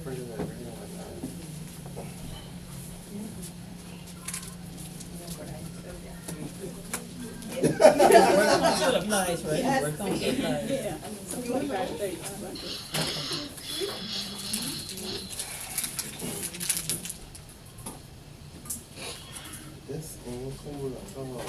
Still applies, right? Work on still applies. Yeah. This ain't cool at all.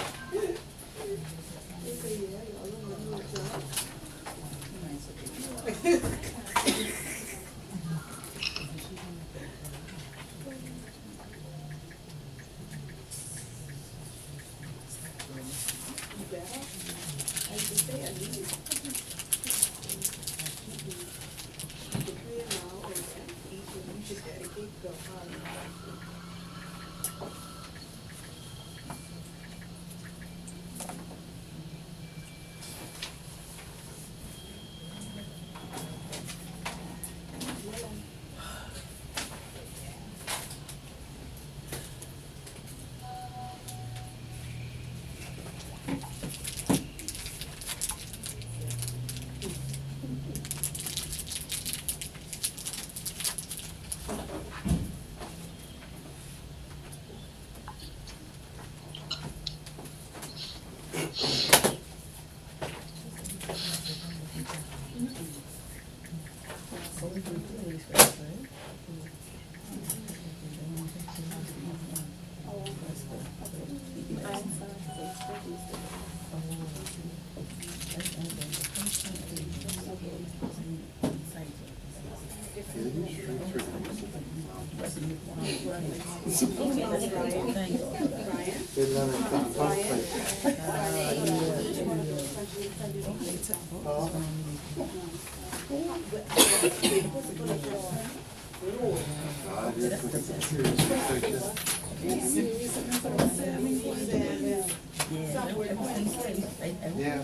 Yeah.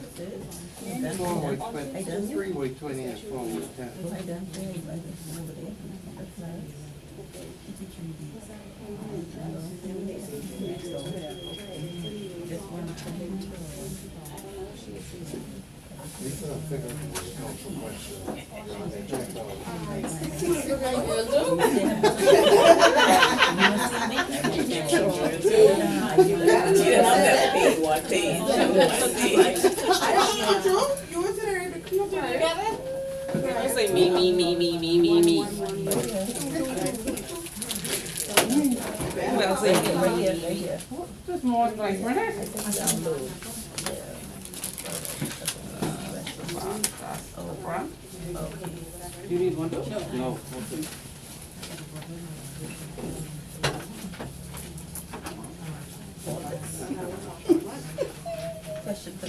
3 week 20 and 4 week 10. Say me. Well, say right here. Just more like Renee. You need one too? No. Question for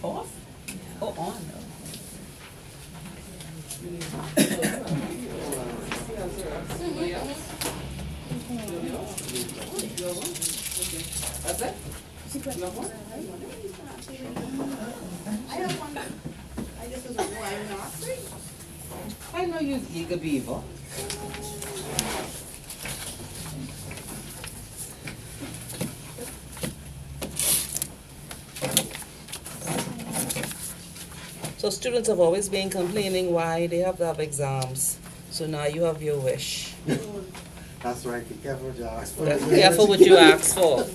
off? Oh, on though. That's it? No more? I don't want, I just was like, well, I'm not free. I know you're eager beaver. So students have always been complaining why they have to have exams. So now you have your wish. That's right, be careful what you ask for. Be careful what you ask for.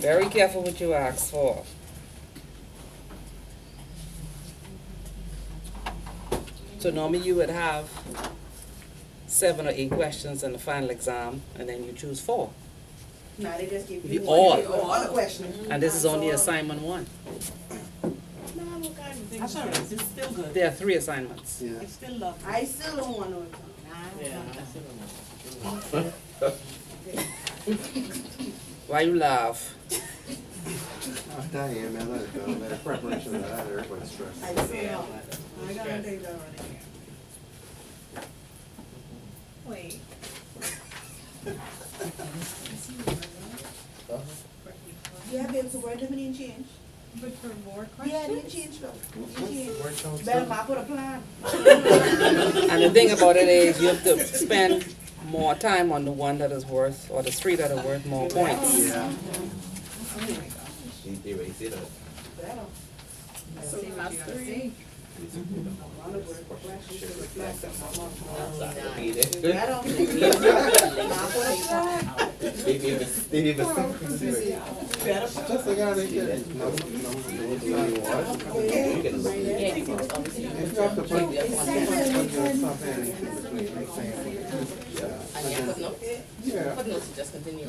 Very careful what you ask for. So normally you would have 7 or 8 questions in the final exam, and then you choose 4. Now they just give The you all. all the questions. And this is only assignment 1. No, look, That's all right, it's still good. There are 3 assignments. Yeah. It's still love. I still don't want no exam. Why you laugh? Oh, Diane, man, let it go. Man, preparation of that, everybody's stressed. I still don't. I gotta take that already. Wait. You have been to word limiting change? But for more questions? Ben, you change though. You change. Work out Ben, some- ma put a plan. And the thing about it is you have to spend more time on the one that is worth, or the three that are worth more points. Yeah. Erase it. I don't think you. Ma put a plan. Just like how they said, number, if you have to put something yeah, Footnotes, you just continue.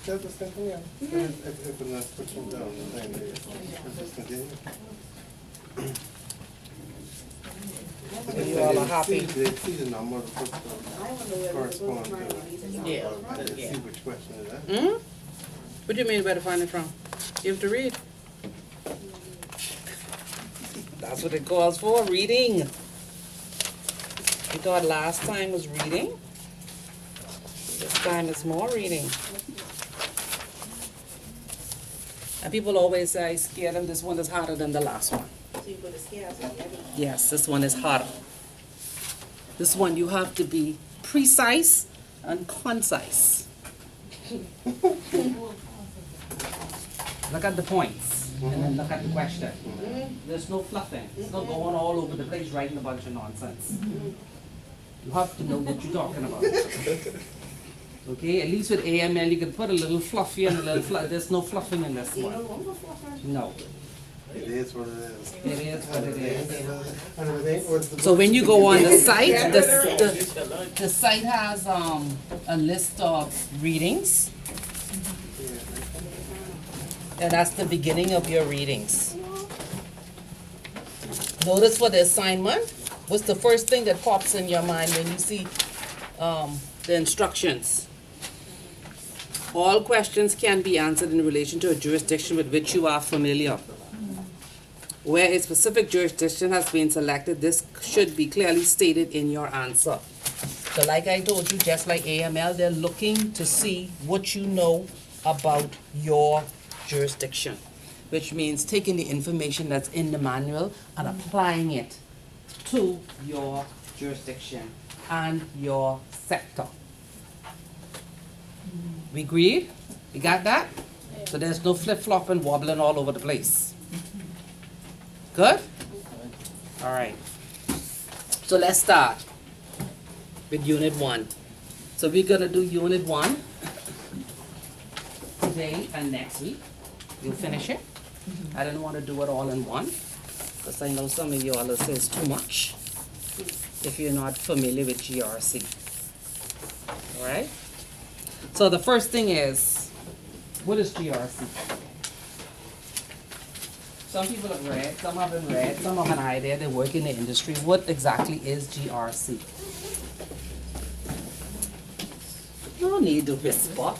just continue. If unless put them down, then just continue. You all are happy. They see the number of the I wonder where correspond to. Yeah. See which question is that. Hmm? What do you mean where to find it from? You have to read. That's what it calls for, reading. You thought last time was reading? This time is more reading. And people always say, I scared them, this one is harder than the last one. So you put the scales on every. Yes, this one is harder. This one you have to be precise and concise. Look at the points and then look at the question. There's no fluffing. It's not going all over the place writing a bunch of nonsense. You have to know what you're talking about. Okay, at least with AML you can put a little fluff here and a little fluff. There's no fluffing in this one. No. It is what it is. It is what it is. And if it ain't what the So when you go on the site, the site has a list of readings. And that's the beginning of your readings. Notice for the assignment, what's the first thing that pops in your mind when you see the instructions? All questions can be answered in relation to a jurisdiction with which you are familiar. Where a specific jurisdiction has been selected, this should be clearly stated in your answer. So like I told you, just like AML, they're looking to see what you know about your jurisdiction, which means taking the information that's in the manual and applying it to your jurisdiction and your sector. We agreed? You got that? So there's no flip-flopping, wobbling all over the place. Good? All right. So let's start with Unit 1. So we're gonna do Unit 1 today and next week. You'll finish it. I didn't want to do it all in one, because I know some of you all will say it's too much if you're not familiar with GRC. All right? So the first thing is, what is GRC? Some people have read, some haven't read, some have an idea, they work in the industry. What exactly is GRC? No need to whisper.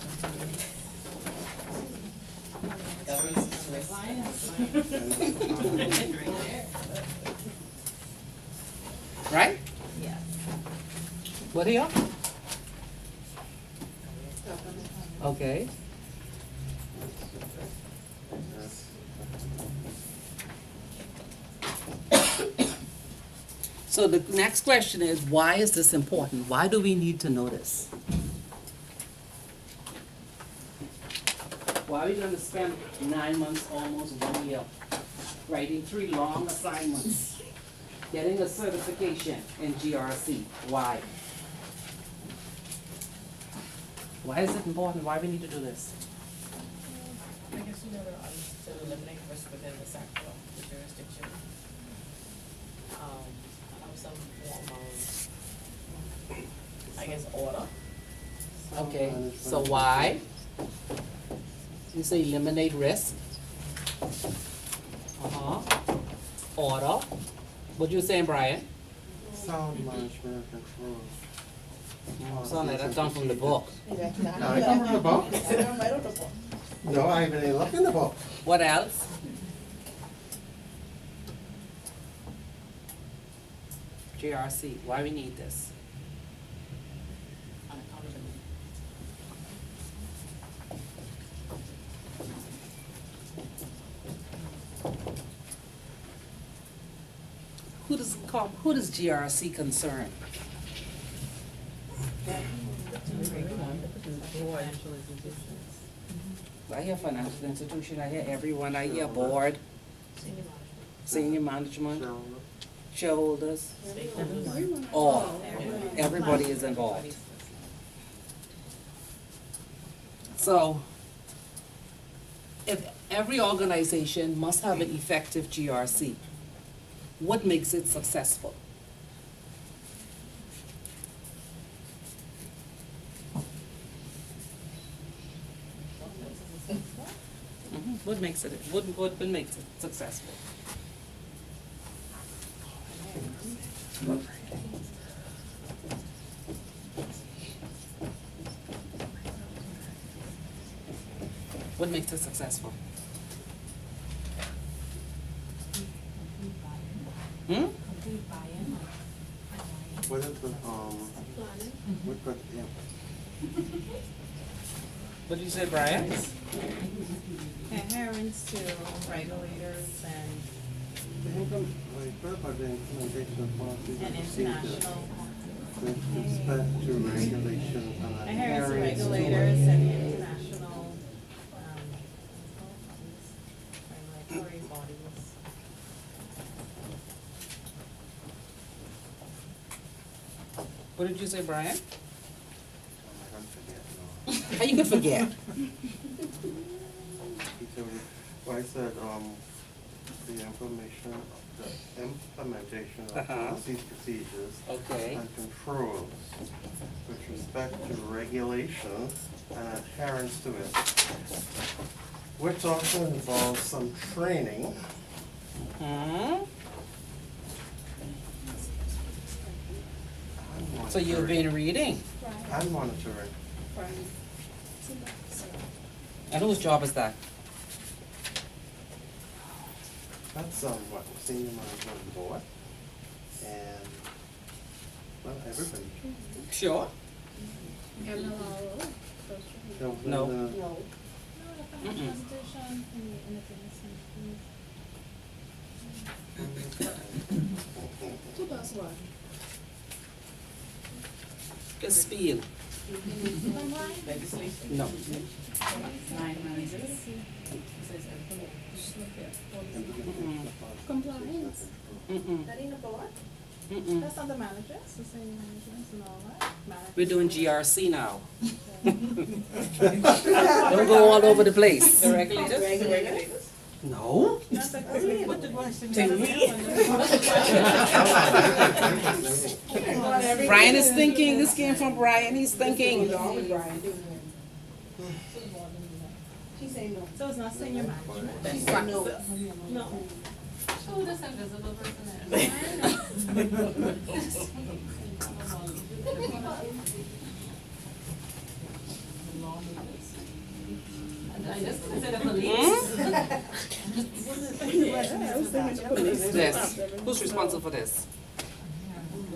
Right? Yeah. What here? Okay. So the next question is, why is this important? Why do we need to know this? Why are we going to spend 9 months, almost 1 year, writing 3 long assignments, getting a certification in GRC? Why? Why is it important? Why do we need to do this? I guess you never to eliminate risk within the sector, the jurisdiction. Have some form of, I guess, order. Okay, so why? You say eliminate risk. Order. What you saying, Brian? Sound management control. Sound like that come from the book. No, I come from the book. No, I haven't even looked in the book. What else? GRC, why we need this? On accountability. Who does GRC concern? I hear financial institution, I hear everyone, I hear board, senior management, shareholders, all, everybody is involved. So, if every organization must have an effective GRC, what makes it successful? What makes it successful? What makes it successful? Hmm? What is the, what could, yeah. What did you say, Brian? Adherence to regulators and What about the implementation of policies and procedures international. with respect to regulation and Adherence to adherence to regulators and international, regulatory bodies. What did you say, Brian? I don't forget, no. How you can forget? He said, well, I said, the implementation of policies, procedures, Okay. and controls with respect to regulation and adherence to it, which also involves some training Hmm? and So you've monitoring. been reading, And monitoring. and whose job is that? That's what senior management board and well everybody. Sure. No. Mm-mm. Just spiel. Legislation. No. Compliance. Mm-mm. That ain't the board? Mm-mm. That's not the managers, the same managers and all that? Managers. We're doing GRC now. Don't go all over the place. The regulators? No. Not the Brian is thinking, this came from Brian, he's thinking. She's saying no. So it's not senior management. She's saying no. No. Oh, this invisible person I just consider police. This, who's responsible for this?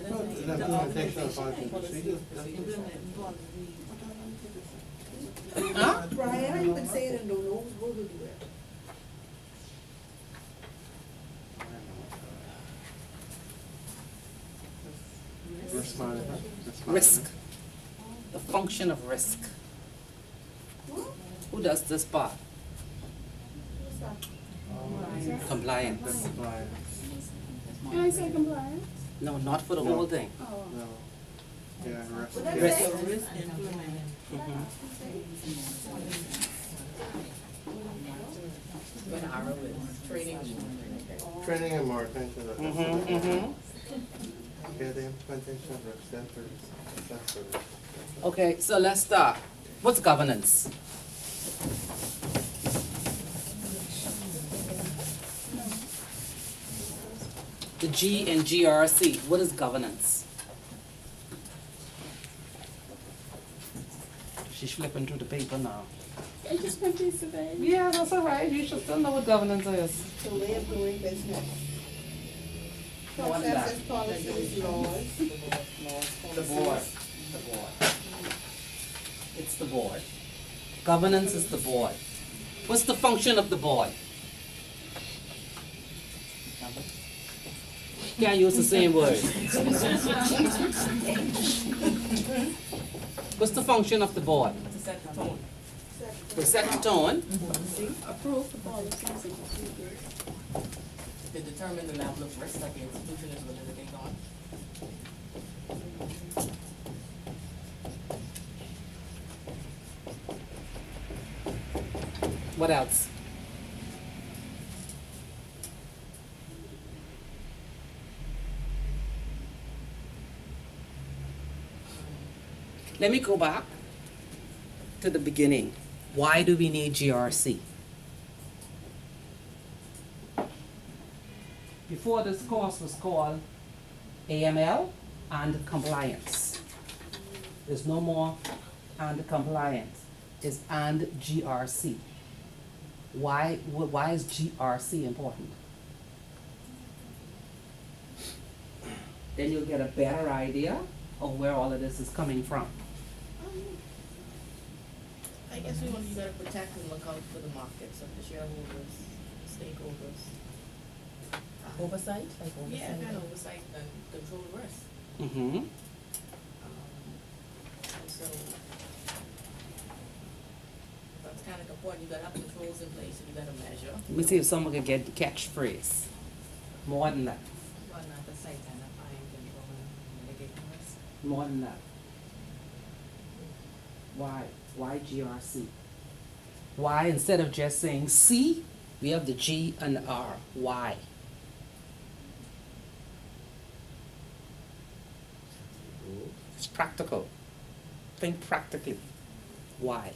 No, the implementation of policies and procedures. Huh? Brian, how you been saying it and don't know who's going to do it? Risk management. Risk. The function of risk. Who does this part? Compliance. Compliance. Can I say compliance? No, not for the whole thing. Oh. No. Yeah, risk. What did I Risk. say? Risk implemented. Mhm. But our is training. Training and marketing to the. Mhm. Yeah, the implementation of risk centers. Okay, so let's start. What's governance? The G in GRC, what is governance? She's flipping through the paper now. I just went this today. Yeah, that's all right. You should still know what governance is. The way of doing business. What's that? Processes, policies, laws. The board. The board. It's the board. Governance is the board. What's the function of the board? Can't use the same word. What's the function of the board? To set the tone. To set the tone. Approve the policies and procedures. To determine the level of risk that the institution is willing to take on. What else? Let me go back to the beginning. Why do we need GRC? Before this course was called AML and compliance. There's no more and compliance. It's and GRC. Why is GRC important? Then you'll get a better idea of where all of this is coming from. I guess you gotta protect and look out for the markets of the shareholders, stakeholders. Oversight, like oversight. Yeah, kind of oversight and control risk. Mm-hmm. And so that's kind of important. You gotta have controls in place and you gotta measure. Let me see if someone can get the catchphrase. More than that. Well, not the site identifying, controlling, mitigating risk. More than that. Why? Why GRC? Why, instead of just saying C, we have the G and the R. Why? It's practical. Think practically. Why?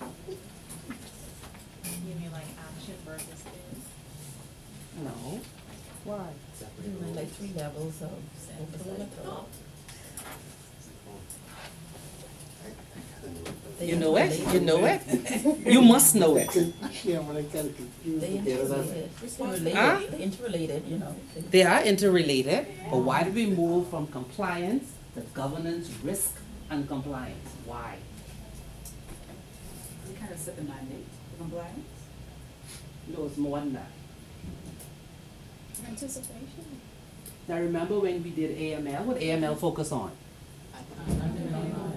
You mean like action versus is? No. Why? Like 3 levels of oversight. You know it? You know it? You must know it. Yeah, when I get confused. They interrelated, Huh? they're interrelated, you know. They are interrelated, but why did we move from compliance to governance, risk, and compliance? Why? You kind of set the mandate for compliance. No, it's more than that. Anticipation. Now remember when we did AML, what AML focus on?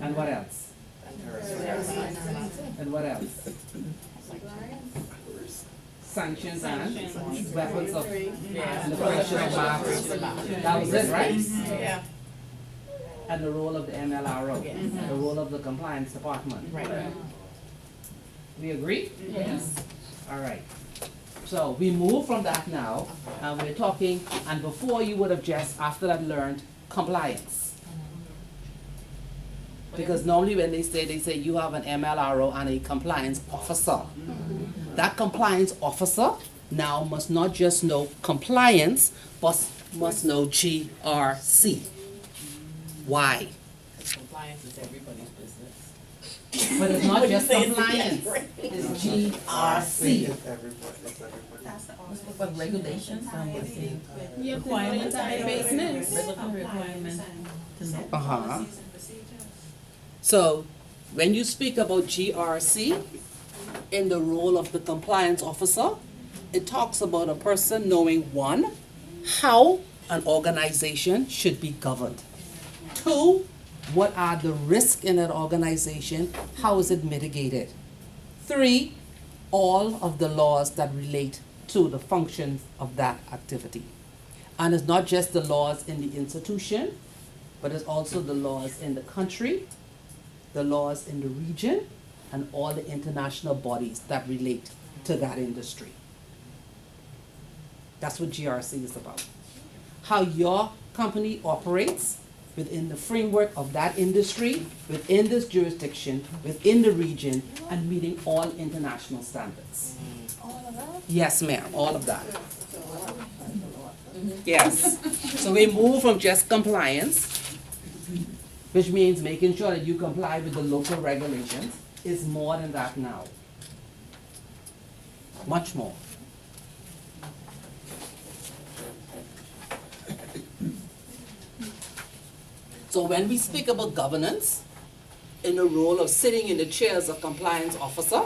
And what else? And what else? Sanctions and weapons of, and the prevention of mass. That was it, right? Yeah. And the role of the MLRO, the role of the compliance department. Right. We agree? Yes. All right. So we move from that now, and we're talking, and before you would have just, after that, learned compliance. Because normally when they say you have an MLRO and a compliance officer. That compliance officer now must not just know compliance, but must know GRC. Why? Compliance is everybody's business. But it's not just compliance, it's GRC. It's everybody, it's everybody. But regulations, what's the You have to know the requirements, entire business. regulatory requirement to know. Uh-huh. So, when you speak about GRC, in the role of the compliance officer, it talks about a person knowing, one, how an organization should be governed. Two, what are the risks in an organization? How is it mitigated? Three, all of the laws that relate to the functions of that activity. And it's not just the laws in the institution, but it's also the laws in the country, the laws in the region, and all the international bodies that relate to that industry. That's what GRC is about. How your company operates within the framework of that industry, within this jurisdiction, within the region, and meeting all international standards. All of that? Yes, ma'am, all of that. Yes. So we move from just compliance, which means making sure that you comply with the local regulations, is more than that now. Much more. So when we speak about governance, in the role of sitting in the chairs of compliance officer,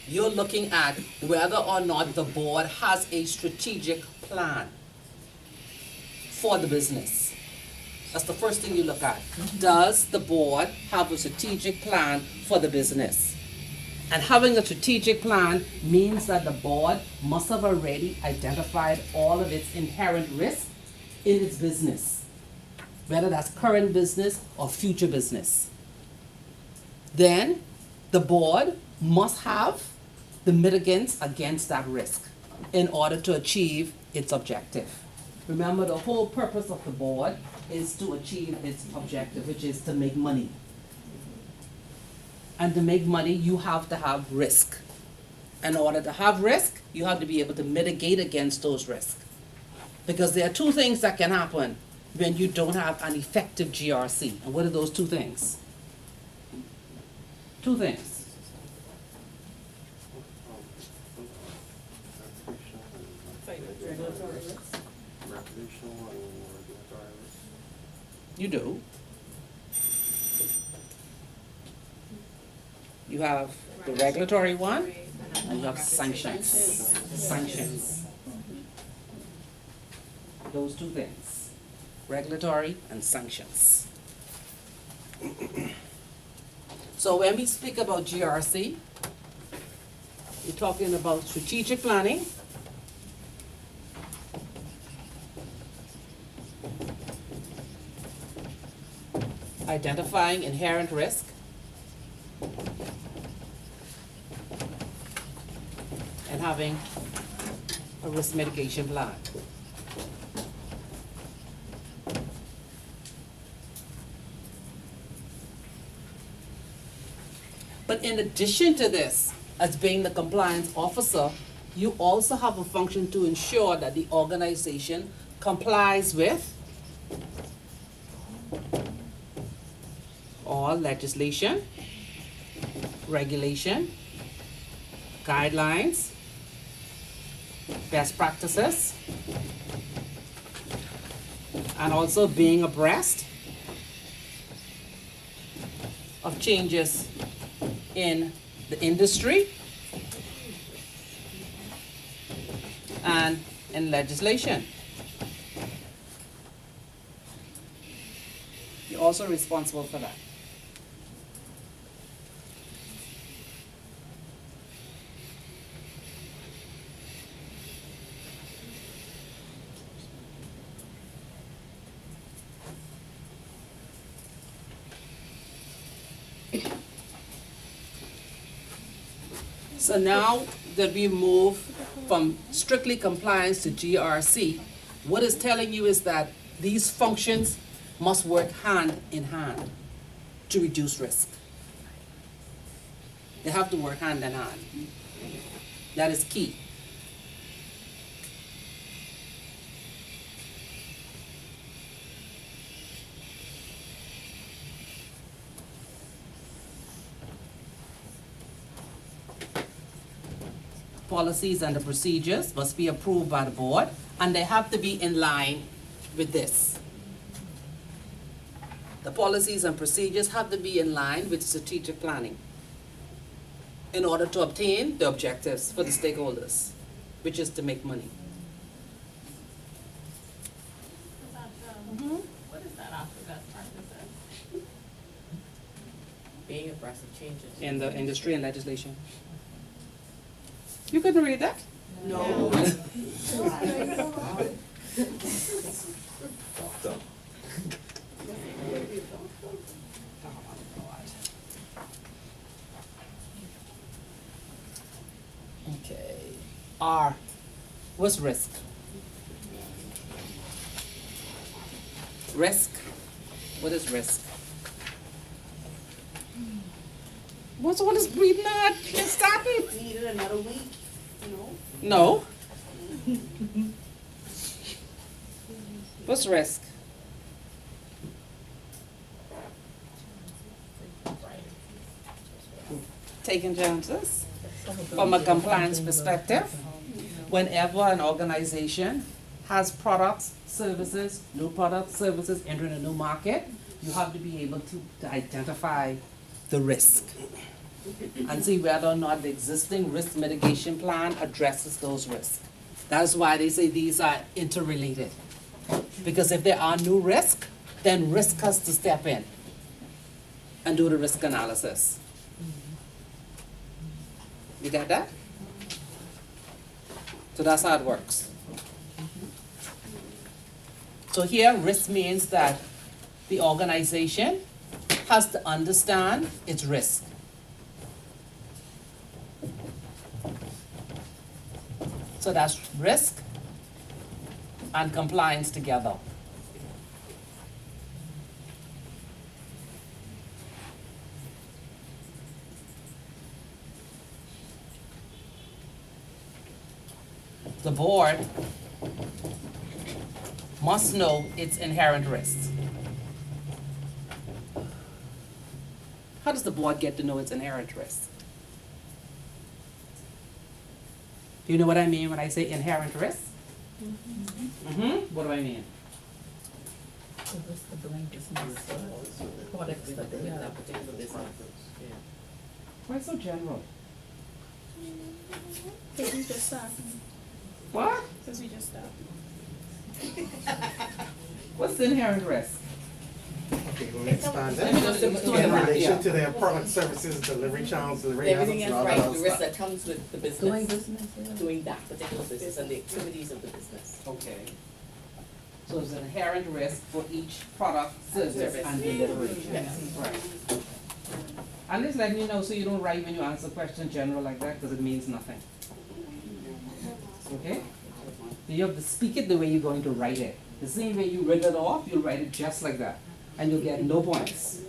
you're looking at whether or not the board has a strategic plan for the business. That's the first thing you look at. Does the board have a strategic plan for the business? And having a strategic plan means that the board must have already identified all of its inherent risks in its business, whether that's current business or future business. Then the board must have the mitigants against that risk in order to achieve its objective. Remember, the whole purpose of the board is to achieve its objective, which is to make money. And to make money, you have to have risk. In order to have risk, you have to be able to mitigate against those risks. Because there are two things that can happen when you don't have an effective GRC. And what are those two things? Two things. Regulatory risks. Recreational and regulatory risk. You do. You have the regulatory one, and you have sanctions. Sanctions. Those two things. Regulatory and sanctions. So when we speak about GRC, we're talking about strategic planning, identifying inherent risk, and having a risk mitigation plan. But in addition to this, as being the compliance officer, you also have a function to ensure that the organization complies with all legislation, regulation, guidelines, best practices, and also being abreast of changes in the industry and in legislation. You're also responsible for that. So now that we move from strictly compliance to GRC, what it's telling you is that these functions must work hand in hand to reduce risk. They have to work hand in hand. That is key. Policies and the procedures must be approved by the board, and they have to be in line with this. The policies and procedures have to be in line with strategic planning in order to obtain the objectives for the stakeholders, which is to make money. What is that after best practices? Being abreast of changes. In the industry and legislation. You couldn't read that? No. Okay. R. What's risk? Risk. What is risk? What's all this breathing at? Get started. Needed another week, you know? No. What's risk? Taking chances. From a compliance perspective, whenever an organization has products, services, new products, services entering a new market, you have to be able to identify the risk and see whether or not the existing risk mitigation plan addresses those risks. That's why they say these are interrelated. Because if there are new risks, then risk has to step in and do the risk analysis. You get that? So that's how it works. So here, risk means that the organization has to understand its risk. So that's risk and compliance together. The board must know its inherent risks. How does the board get to know its inherent risks? Do you know what I mean when I say inherent risks? What do I mean? The risk of doing business, products that they have. That particular business. Why so general? Because we just started. What? Because we just started. What's the inherent risk? Okay, we'll expand Let me that. just do it In right, relation yeah. to their product services, delivery channels, delivery Everything methods, is and all right, that the other risk stuff. that comes with the business. Doing business, yeah. Doing that particular business and the activities of the business. Okay. So there's an inherent risk for each product, service, Service. and delivery. Yes. Right. I'm just letting you know so you don't write when you answer a question general like that, because it means nothing. Okay? So you have to speak it the way you're going to write it. The same way you read it off, you'll write it just like that. And you'll get no points.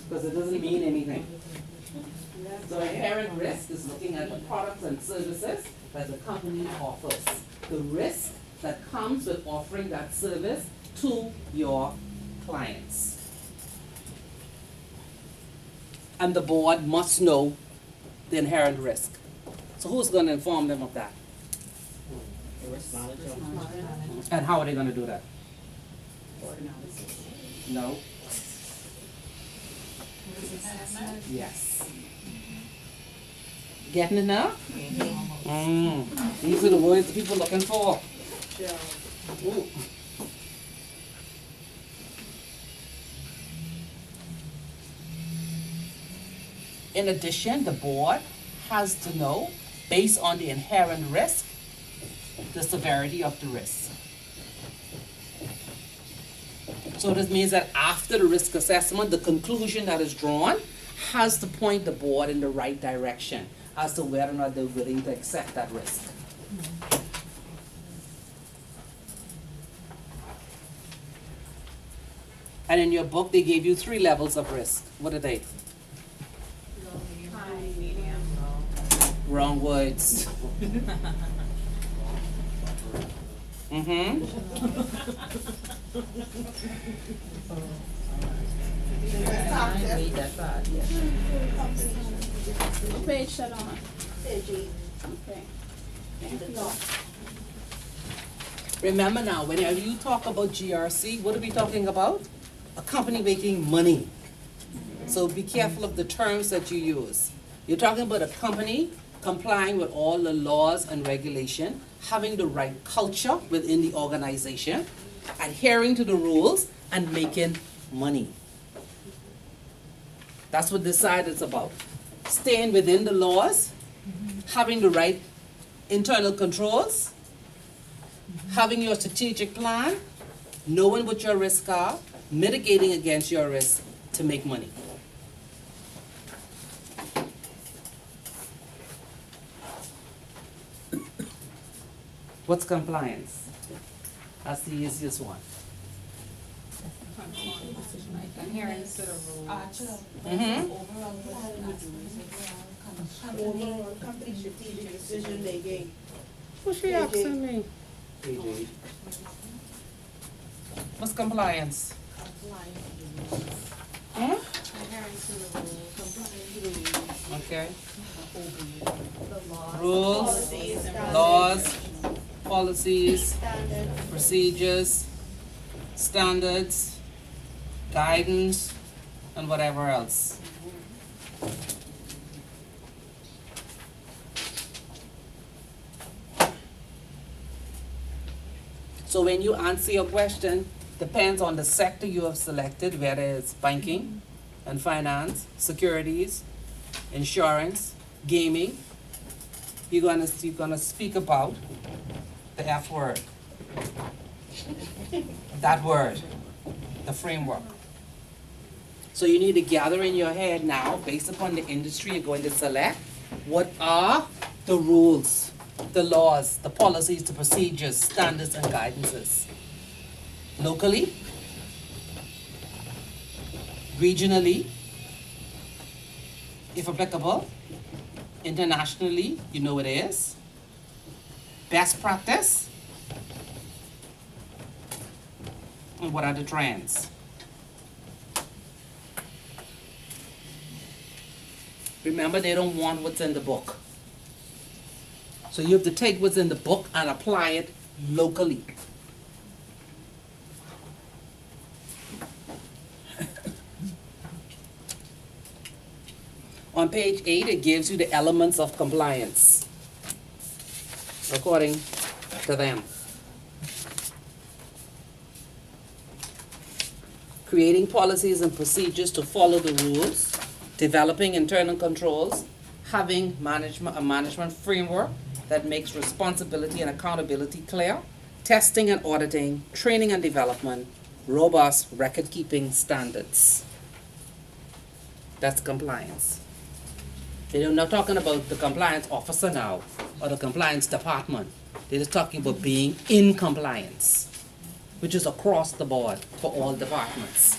Because it doesn't mean anything. So inherent risk is looking at the products and services that the company offers. The risk that comes with offering that service to your clients. And the board must know the inherent risk. So who's going to inform them of that? The risk manager. And how are they going to do that? No? Yes. Getting it now? These are the words people are looking for. Ooh. In addition, the board has to know, based on the inherent risk, the severity of the risk. So this means that after the risk assessment, the conclusion that is drawn has to point the board in the right direction as to whether or not they're willing to accept that risk. And in your book, they gave you 3 levels of risk. What are they? High, medium, Wrong words. Mm-hmm. I read that part, yeah. What page that on? Okay. Thank you. Remember now, whenever you talk about GRC, what are we talking about? A company making money. So be careful of the terms that you use. You're talking about a company complying with all the laws and regulation, having the right culture within the organization, adhering to the rules, and making money. That's what this side is about. Staying within the laws, having the right internal controls, having your strategic plan, knowing what your risks are, mitigating against your risks to make money. What's compliance? That's the easiest one. Adherence to the rules. Mm-hmm. Overall company strategic decision making. What's she asking me? What's compliance? Hmm? Adherence to the rules. Okay. The laws. Rules, Policies and laws, policies, standards. procedures, standards, guidance, and whatever else. So when you answer your question, depends on the sector you have selected, whether it's banking and finance, securities, insurance, gaming. You're gonna speak about the F word. That word, the framework. So you need to gather in your head now, based upon the industry you're going to select, what are the rules, the laws, the policies, the procedures, standards, and guidances. Locally, regionally, if applicable, internationally, you know it is. Best practice, and what are the trends? Remember, they don't want what's in the book. So you have to take what's in the book and apply it locally. On page 8, it gives you the elements of compliance, according to them. Creating policies and procedures to follow the rules, developing internal controls, having a management framework that makes responsibility and accountability clear, testing and auditing, training and development, robust record-keeping standards. That's compliance. They're not talking about the compliance officer now, or the compliance department. They're just talking about being in compliance, which is across the board for all departments.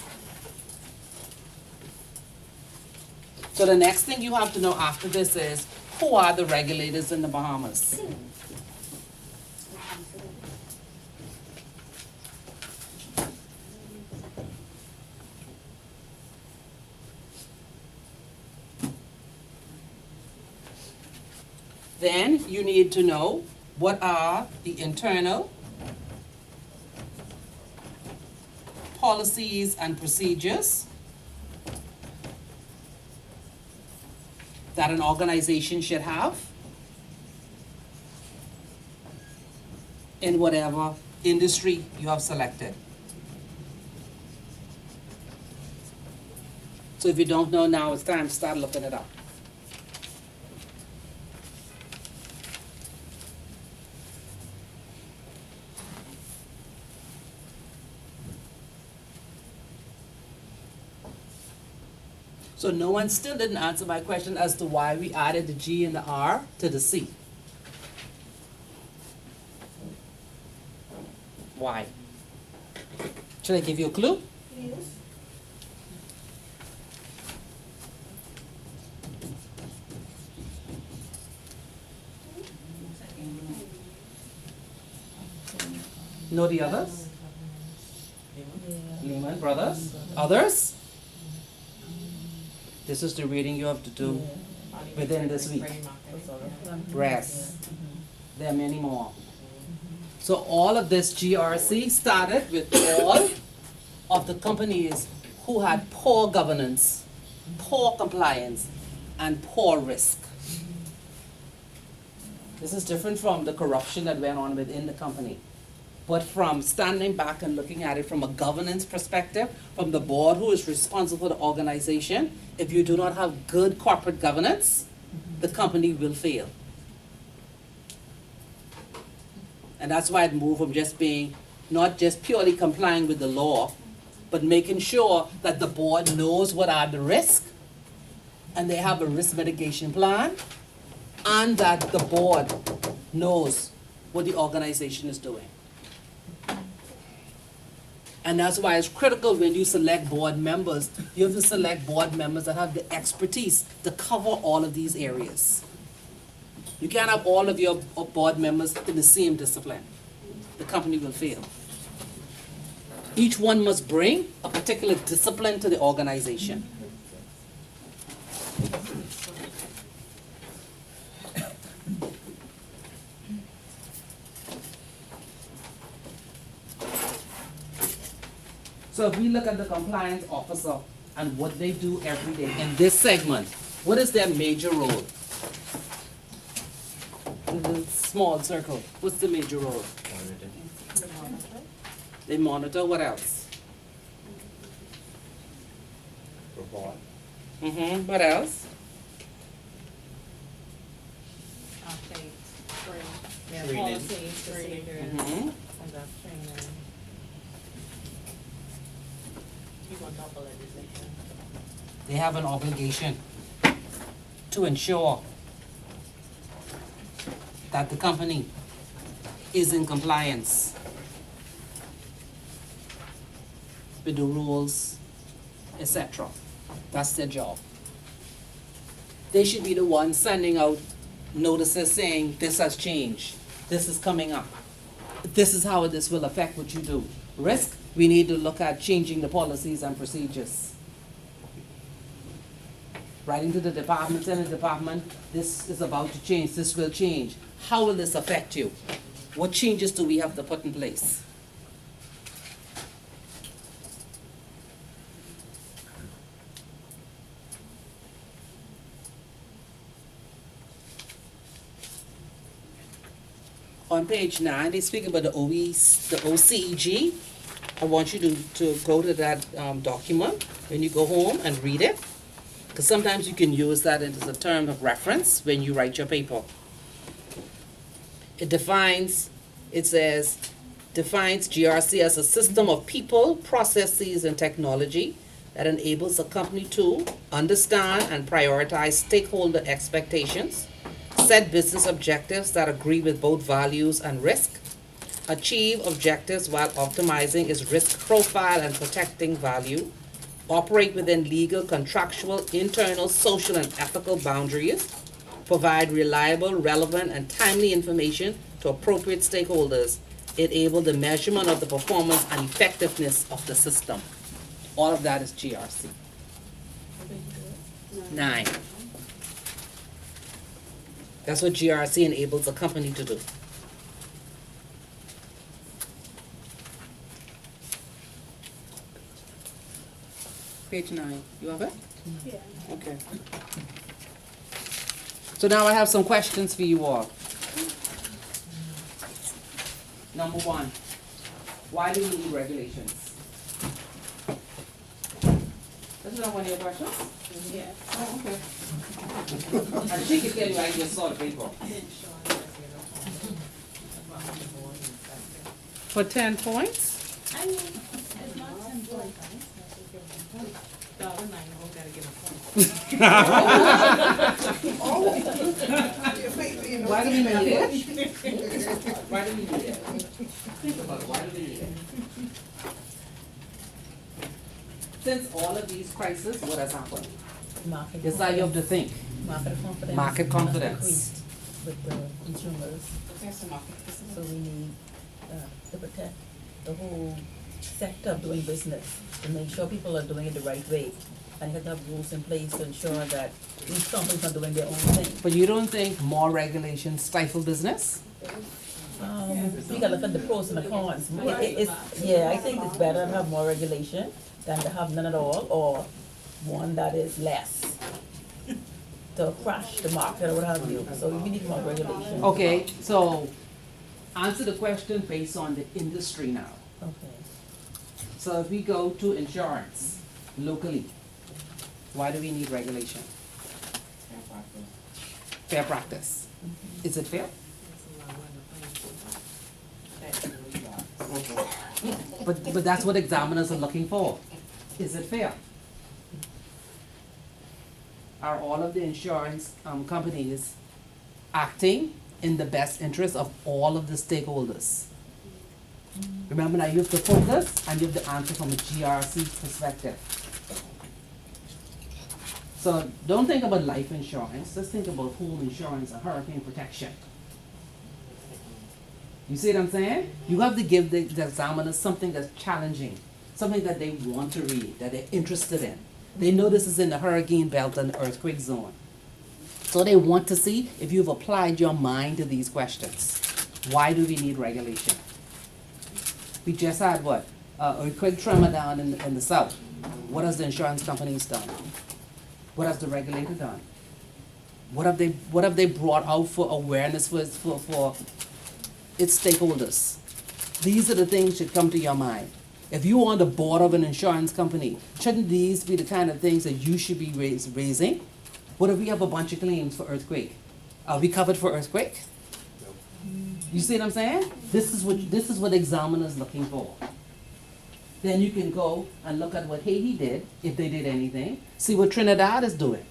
So the next thing you have to know after this is, who are the regulators in the Bahamas? Then you need to know what are the internal policies and procedures that an organization should have in whatever industry you have selected. So if you don't know now, it's time to start looking it up. So no one still didn't answer my question as to why we added the G and the R to the C. Why? Should I give you a clue? Know the others? Lehman Brothers? Others? This is the reading you have to do within this week. Rest. There are many more. So all of this GRC started with all of the companies who had poor governance, poor compliance, and poor risk. This is different from the corruption that went on within the company. But from standing back and looking at it from a governance perspective, from the board who is responsible for the organization, if you do not have good corporate governance, the company will fail. And that's why it moved from just being, not just purely complying with the law, but making sure that the board knows what are the risks, and they have a risk mitigation plan, and that the board knows what the organization is doing. And that's why it's critical when you select board members, you have to select board members that have the expertise to cover all of these areas. You can't have all of your board members in the same discipline. The company will fail. Each one must bring a particular discipline to the organization. So if we look at the compliance officer and what they do every day in this segment, what is their major role? In the small circle, what's the major role? They monitor what else? Report. What else? Yeah, Training. policies, procedures, Mhm. conduct training. Keep on top of legislation. They have an obligation to ensure that the company is in compliance with the rules, etc. That's their job. They should be the ones sending out notices saying, this has changed, this is coming up, this is how this will affect what you do. Risk, we need to look at changing the policies and procedures. Writing to the department, telling the department, this is about to change, this will change. How will this affect you? What changes do we have to put in place? On page 9, they speak about the OCEG. I want you to go to that document when you go home and read it, because sometimes you can use that as a term of reference when you write your paper. It defines GRC as a system of people, processes, and technology that enables a company to understand and prioritize stakeholder expectations, set business objectives that agree with both values and risk, achieve objectives while optimizing its risk profile and protecting value, operate within legal, contractual, internal, social, and ethical boundaries, provide reliable, relevant, and timely information to appropriate stakeholders, enable the measurement of the performance and effectiveness of the system. All of that is GRC. 9. That's what GRC enables a company to do. Page 9, you have it? Yeah. Okay. So now I have some questions for you all. Number 1, why do we need regulations? That's not one of your questions? Yeah. Oh, okay. And she can tell you I just saw the paper. For 10 points? I mean, it's not 10 points. Gotta give a point. Why do we need it? Why do we need it? Think about it, why do we need it? Since all of these crises, what has happened? Market This is how you have to think. confidence. Market confidence. Increased with the consumers, There's some so we need to protect the whole sector of doing business, to make sure people are doing it the right way. And you have to have rules in place to ensure that these companies are doing their own thing. But you don't think more regulations stifle business? We gotta look at the pros and the cons. I think it's better to have more regulation than to have none at all, or one that is less, to crash the market or what have you. So we need more regulation. Okay, so answer the question based on the industry now. Okay. So if we go to insurance locally, why do we need regulation? Fair practice. Is it fair? But that's what examiners are looking for. Is it fair? Are all of the insurance companies acting in the best interest of all of the stakeholders? Remember now, you have to focus and you have to answer from a GRC perspective. So don't think about life insurance, just think about home insurance and hurricane protection. You see what I'm saying? You have to give the examiners something that's challenging, something that they want to read, that they're interested in. They know this is in the hurricane belt and the earthquake zone. So they want to see if you've applied your mind to these questions. Why do we need regulation? We just had what? Earthquake tremor down in the south. What has the insurance companies done? What has the regulator done? What have they brought out for awareness for its stakeholders? These are the things should come to your mind. If you are on the board of an insurance company, shouldn't these be the kind of things that you should be raising? What if we have a bunch of claims for earthquake? Are we covered for earthquake? You see what I'm saying? This is what examiners looking for. Then you can go and look at what Haiti did, if they did anything. See what Trinidad is doing.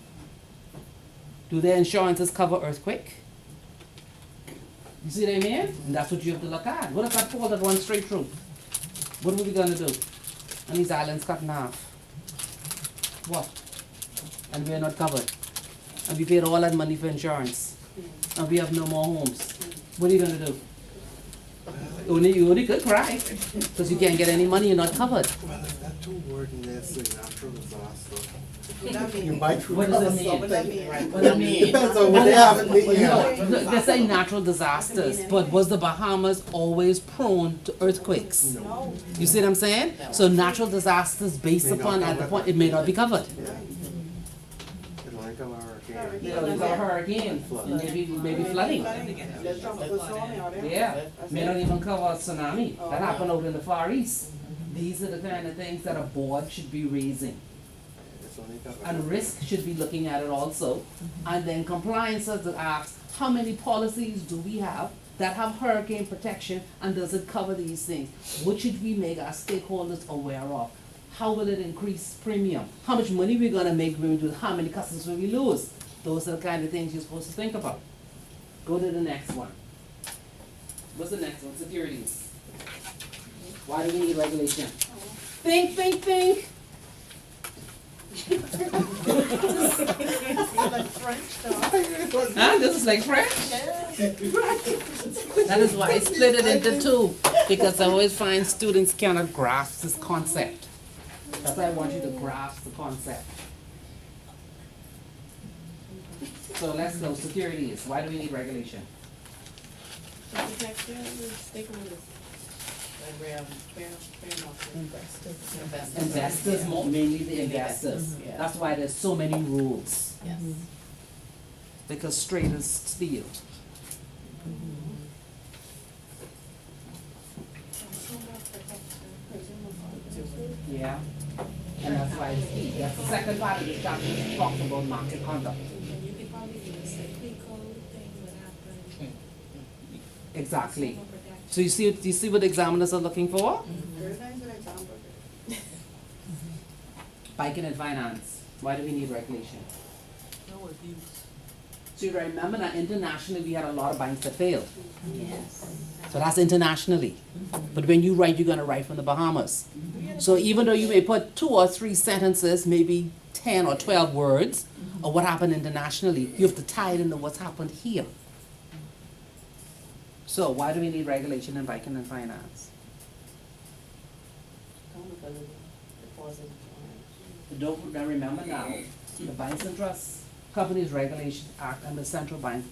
Do their insurances cover earthquake? You see what I mean? And that's what you have to look at. What if that fall that runs straight through? What are we gonna do? And these islands cut in half. What? And we're not covered. And we paid all that money for insurance. And we have no more homes. What are you gonna do? You only could cry. Because you can't get any money, you're not covered. Well, if that too wordiness a natural disaster. What that mean? You might through What does it mean? What that mean? What do you mean? Depends on what they have in the No, they say natural disasters, but was the Bahamas always prone to earthquakes? No. You see what I'm saying? So natural disasters based May not upon at the cover. point, it may not be covered. Like a hurricane. You know, there's a hurricane, and maybe flooding. There's tropical storm out there. Yeah, may not even cover a tsunami. That happened out in the Far East. These are the kind of things that a board should be raising. It's only covered. And risk should be looking at it also. And then compliance has to ask, how many policies do we have that have hurricane protection and does it cover these things? What should we make our stakeholders aware of? How will it increase premium? How much money we're gonna make when we do it? How many customers will we lose? Those are the kind of things you're supposed to think about. Go to the next one. What's the next one? Securities. Why do we need regulation? Think, think, think. Like French stuff. Huh? This is like French? That is why I split it into two, because I always find students cannot grasp this concept. That's why I want you to grasp the concept. So let's go, securities. Why do we need regulation? Investors, mainly the investors. Yeah. That's why there's so many rules, Yes. because straight as steel. Yeah, and that's why it's key. That's the second part of the chapter, talks about market conduct. You could probably do a safety code thing would happen. Exactly. So you see what the examiners are looking for? Very nice with example. Banking and finance. Why do we need regulation? No abuse. So you remember that internationally we had a lot of banks that failed. Yes. So that's internationally. But when you write, you're gonna write from the Bahamas. So even though you may put 2 or 3 sentences, maybe 10 or 12 words of what happened internationally, you have to tie it into what's happened here. So why do we need regulation in banking and finance? Don't now remember now, the Banks and Trust Companies Regulation Act and the Central Bank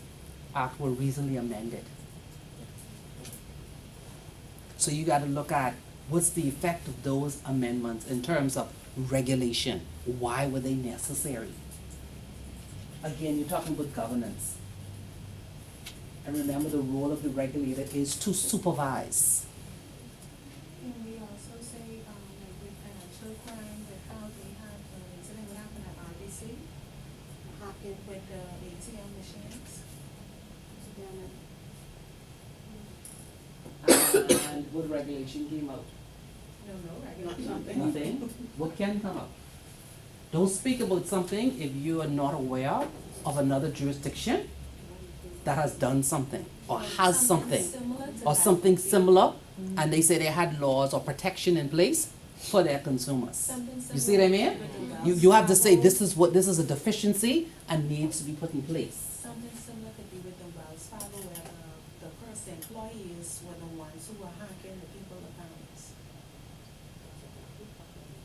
Act were recently amended. So you gotta look at what's the effect of those amendments in terms of regulation. Why were they necessary? Again, you're talking about governance. And remember, the role of the regulator is to supervise. Can we also say, like with financial crime, with how they had the incident what happened at RBC? Happened with the ATM machines? And what regulation came out? Something. Nothing. What can come up? Don't speak about something if you are not aware of another jurisdiction that has done something or has something Similar to or that. something similar, and they say they had laws or protection in place for their consumers. Something You see what I mean? similar. You have to say this is a deficiency and needs to be put in place. Something similar could be with the Wells Fargo where the first employees were the ones who were hacking the people's accounts.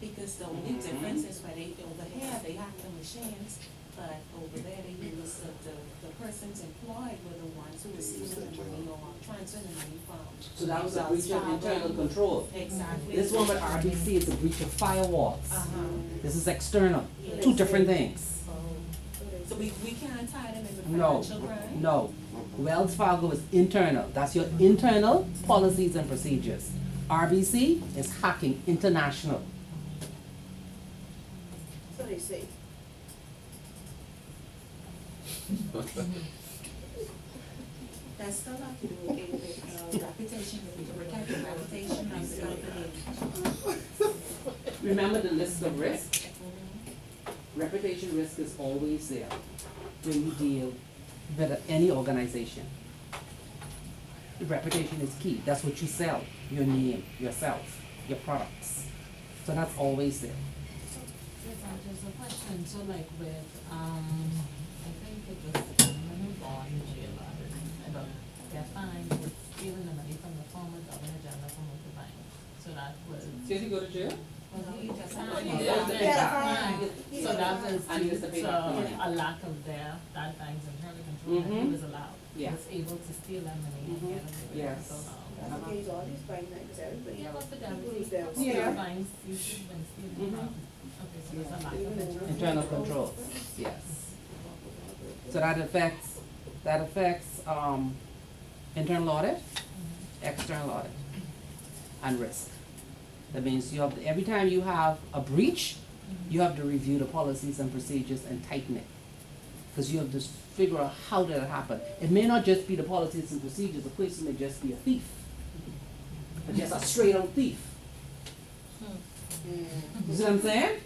Because the only difference is where they, over here, they hack the machines, but over there they use the persons employed were the ones who were stealing the money or transferring the money from. So that was a Wells breach of Fargo. internal control. Exactly. This one with RBC is a breach of firewalls. Uh-huh. This is external. Yeah. Two different things. So we can't tie them in with No, financial crime? no. Wells Fargo is internal. That's your internal policies and procedures. RBC is hacking international. So they say. That's still have to do with reputation, to protect the reputation of the company. Remember the list of risks? Reputation risk is always there when you deal with any organization. Reputation is key. That's what you sell, your name, yourself, your products. So that's always there. There's a question, so like with, I think it was when we gone in jail, about they're fined with stealing the money from the former governor general from the bank. So that was. Did he go to jail? He just Yeah. So that was And he has to pay back the money. a lack of their, that bank's internal control, that he Mhm. was allowed. He Yeah. was able to steal that money and get away with it Yes. for so long. That's the case, all these fine nights, everybody. Yeah, but for them, people lose it's their- Yeah. fines, you should have been stealing Mhm. from. Okay, so there's a lack of internal. Internal controls, yes. So that affects, internal audit, external audit, and risk. That means you have, every time you have a breach, you have to review the policies and procedures and tighten it. Because you have to figure out how did it happen. It may not just be the policies and procedures, the person may just be a thief. But just a straight up thief. You see what I'm saying?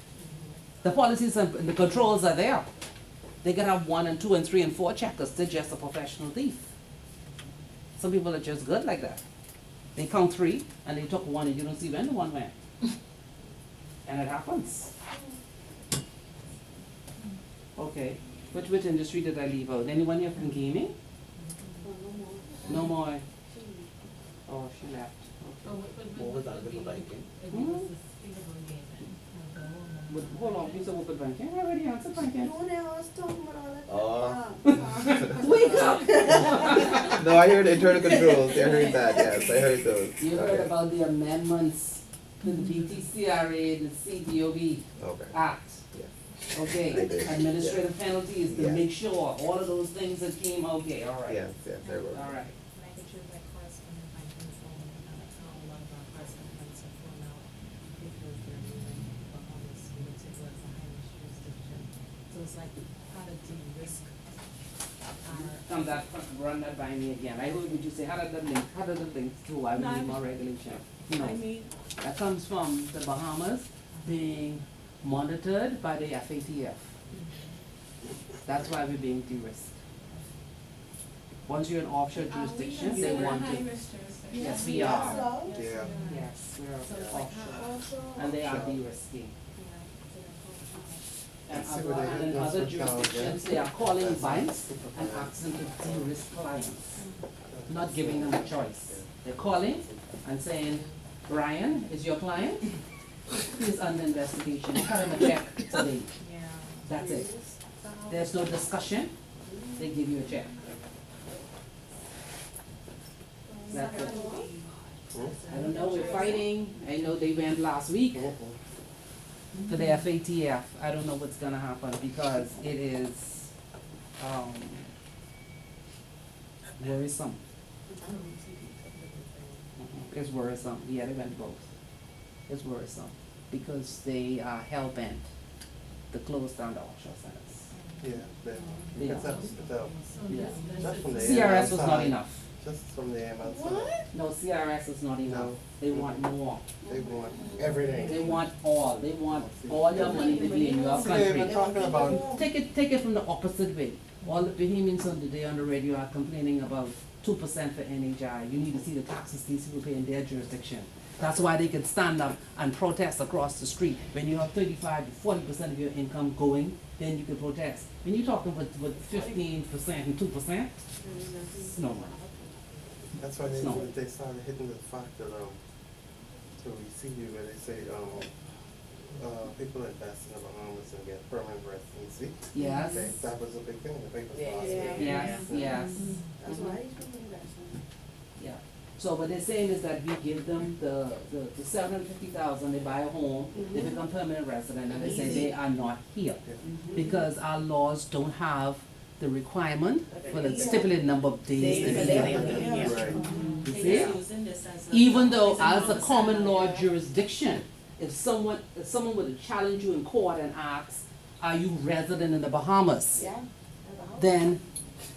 The policies and the controls are there. They can have 1 and 2 and 3 and 4 checkers. They're just a professional thief. Some people are just good like that. They count 3 and they took 1 and you don't see when the 1 went. And it happens. Okay. Which industry did I leave out? Anyone here from gaming? No more. Oh, she left. Okay. What was that with banking? It Hmm? was the stealable gaming. But hold on, you said open banking. I already answered banking. No one else talking about all that. Oh. Wake up! No, I heard internal controls. I heard that, yes, I heard those. You heard Okay. about the amendments to the BTCRA, the CDOB Okay, Act. yeah. Okay, I did, administrative penalties to Yeah. make sure all of those things that came, okay, all right. Yes, yes, there were. All right. Like it shows like correspondent banking form, and that's how a lot of our correspondent banks are formed out. Because they're moving Bahamas, which it was a Irish jurisdiction. So it's like how to de-risk our. Run that by me again. I heard what you say, how did that link to, I need more regulation? No, that comes from the Bahamas being monitored by the FATF. That's why we're being de-risked. Once you're in offshore jurisdiction, they want to. Yes, we are. Yeah. Yes, we're So it's like offshore. Also. And they are de-risking. And See what they in do other with Cal, yeah. jurisdictions, they are calling banks and asking to de-risk clients, not giving them a choice. They're calling and saying, Brian is your client, he's under investigation, cut him a check today. Yeah. That's it. There's no discussion, they give you a check. That's it. I don't know, we're fighting, I know they went last week to the FATF. I don't know what's gonna happen because it is, worrisome. It's worrisome, yeah, they went both. It's worrisome because they are hell-bent to close down the offshore centers. Yeah, Yeah. because that's, Yeah. just from the CRS was not outside, enough. just from the outside, No, CRS is not enough. No. They want more. they want everything. They want all. They want all your money to be in your See, they've been country. talking about, Take it from the opposite way. All the Bahamians on the day on the radio are complaining about 2% for NHI. You need to see the taxes these people pay in their jurisdiction. That's why they can stand up and protest across the street. When you have 35 to 40% of your income going, then you can protest. When you're talking with 15% and 2%, no. that's why No. they started hitting the fact that, to receive you, where they say, people invest in the Bahamas and get permanent residency. Yes. Okay, that was a big thing in the papers last Yeah. week. Yes, yes. That's why he's doing that. Yeah. So what they're saying is that we give them the 750,000, they buy a home, they become permanent resident, and they say they are not here. Because our laws don't have the requirement for the stipulated number of days they be here. Right. You They see? was using this as a. Even though as as a common homicide. law jurisdiction, if someone were to challenge you in court and ask, are you resident in the Bahamas? Then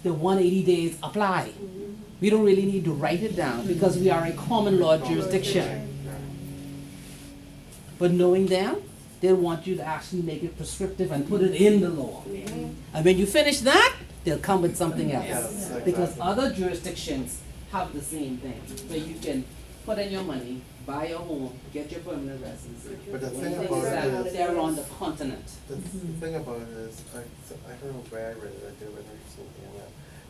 the 180 days apply. We don't really need to write it down because we are a common law jurisdiction. But knowing them, they want you to actually make it prescriptive and put it in the law. And when you finish that, they'll come with something else. Yes, Because exactly. other jurisdictions have the same thing, where you can put in your money, buy a home, get your permanent residency. But the thing Things about that it is, they're on the continent. the thing about it is, I don't know where I read it, I did it recently, and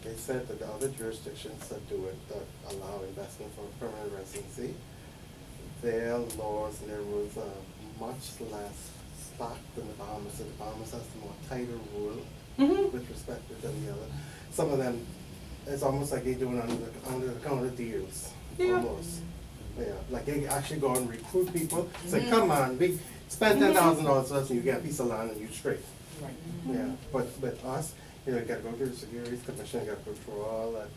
they said that the other jurisdictions that do it, that allow investment for permanent residency, their laws and their rules are much less slack than the Bahamas. So the Bahamas has the more tighter rule with respect to the other. Some of them, it's almost like they do it under the counter deals, almost. Yeah, like they actually go and recruit people, say, come on, we spend $10,000 less and you get a piece of land and you straight. Right. Yeah, but us, you know, you gotta go to the Securities Commission, you gotta go through all that.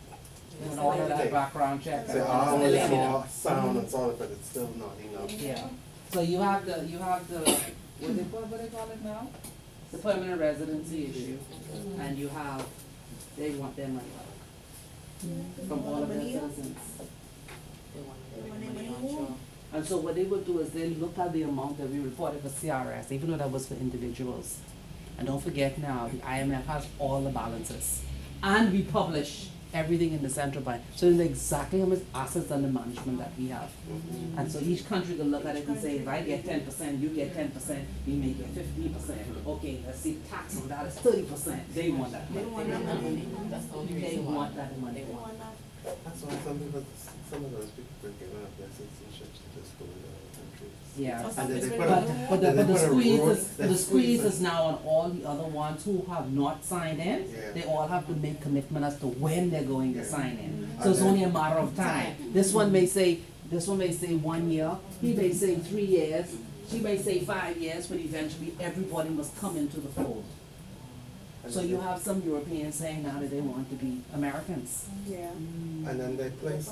Doing all of that background check. Say, oh, it's more sound and solid, but it's still not enough. Yeah, so you have the, what they call it now? The permanent residency issue, and you have, they want their money back from all of their citizens. They want their money offshore. And so what they would do is they look at the amount that we reported for CRS, even though that was for individuals. And don't forget now, the IMF has all the balances. And we publish everything in the central bank. So it's exactly how much assets under management that we have. And so each country will look at it and say, if I get 10%, you get 10%, we may get 15%. Okay, let's see, tax on that is 30%. They want that money. They want that money. That's why some of those people were giving up their citizenships to just go to other countries. Yeah. And then they put But then they the put a squeeze rule- is, they the squeeze it. is now on all the other ones who have not signed in. Yeah. They all have to make commitment as to when they're going to Yeah. sign in. And So it's then- only a matter of time. This one may say 1 year, he may say 3 years, she may say 5 years, but eventually everybody must come into the fold. So you have some Europeans saying now that they want to be Americans. And then they place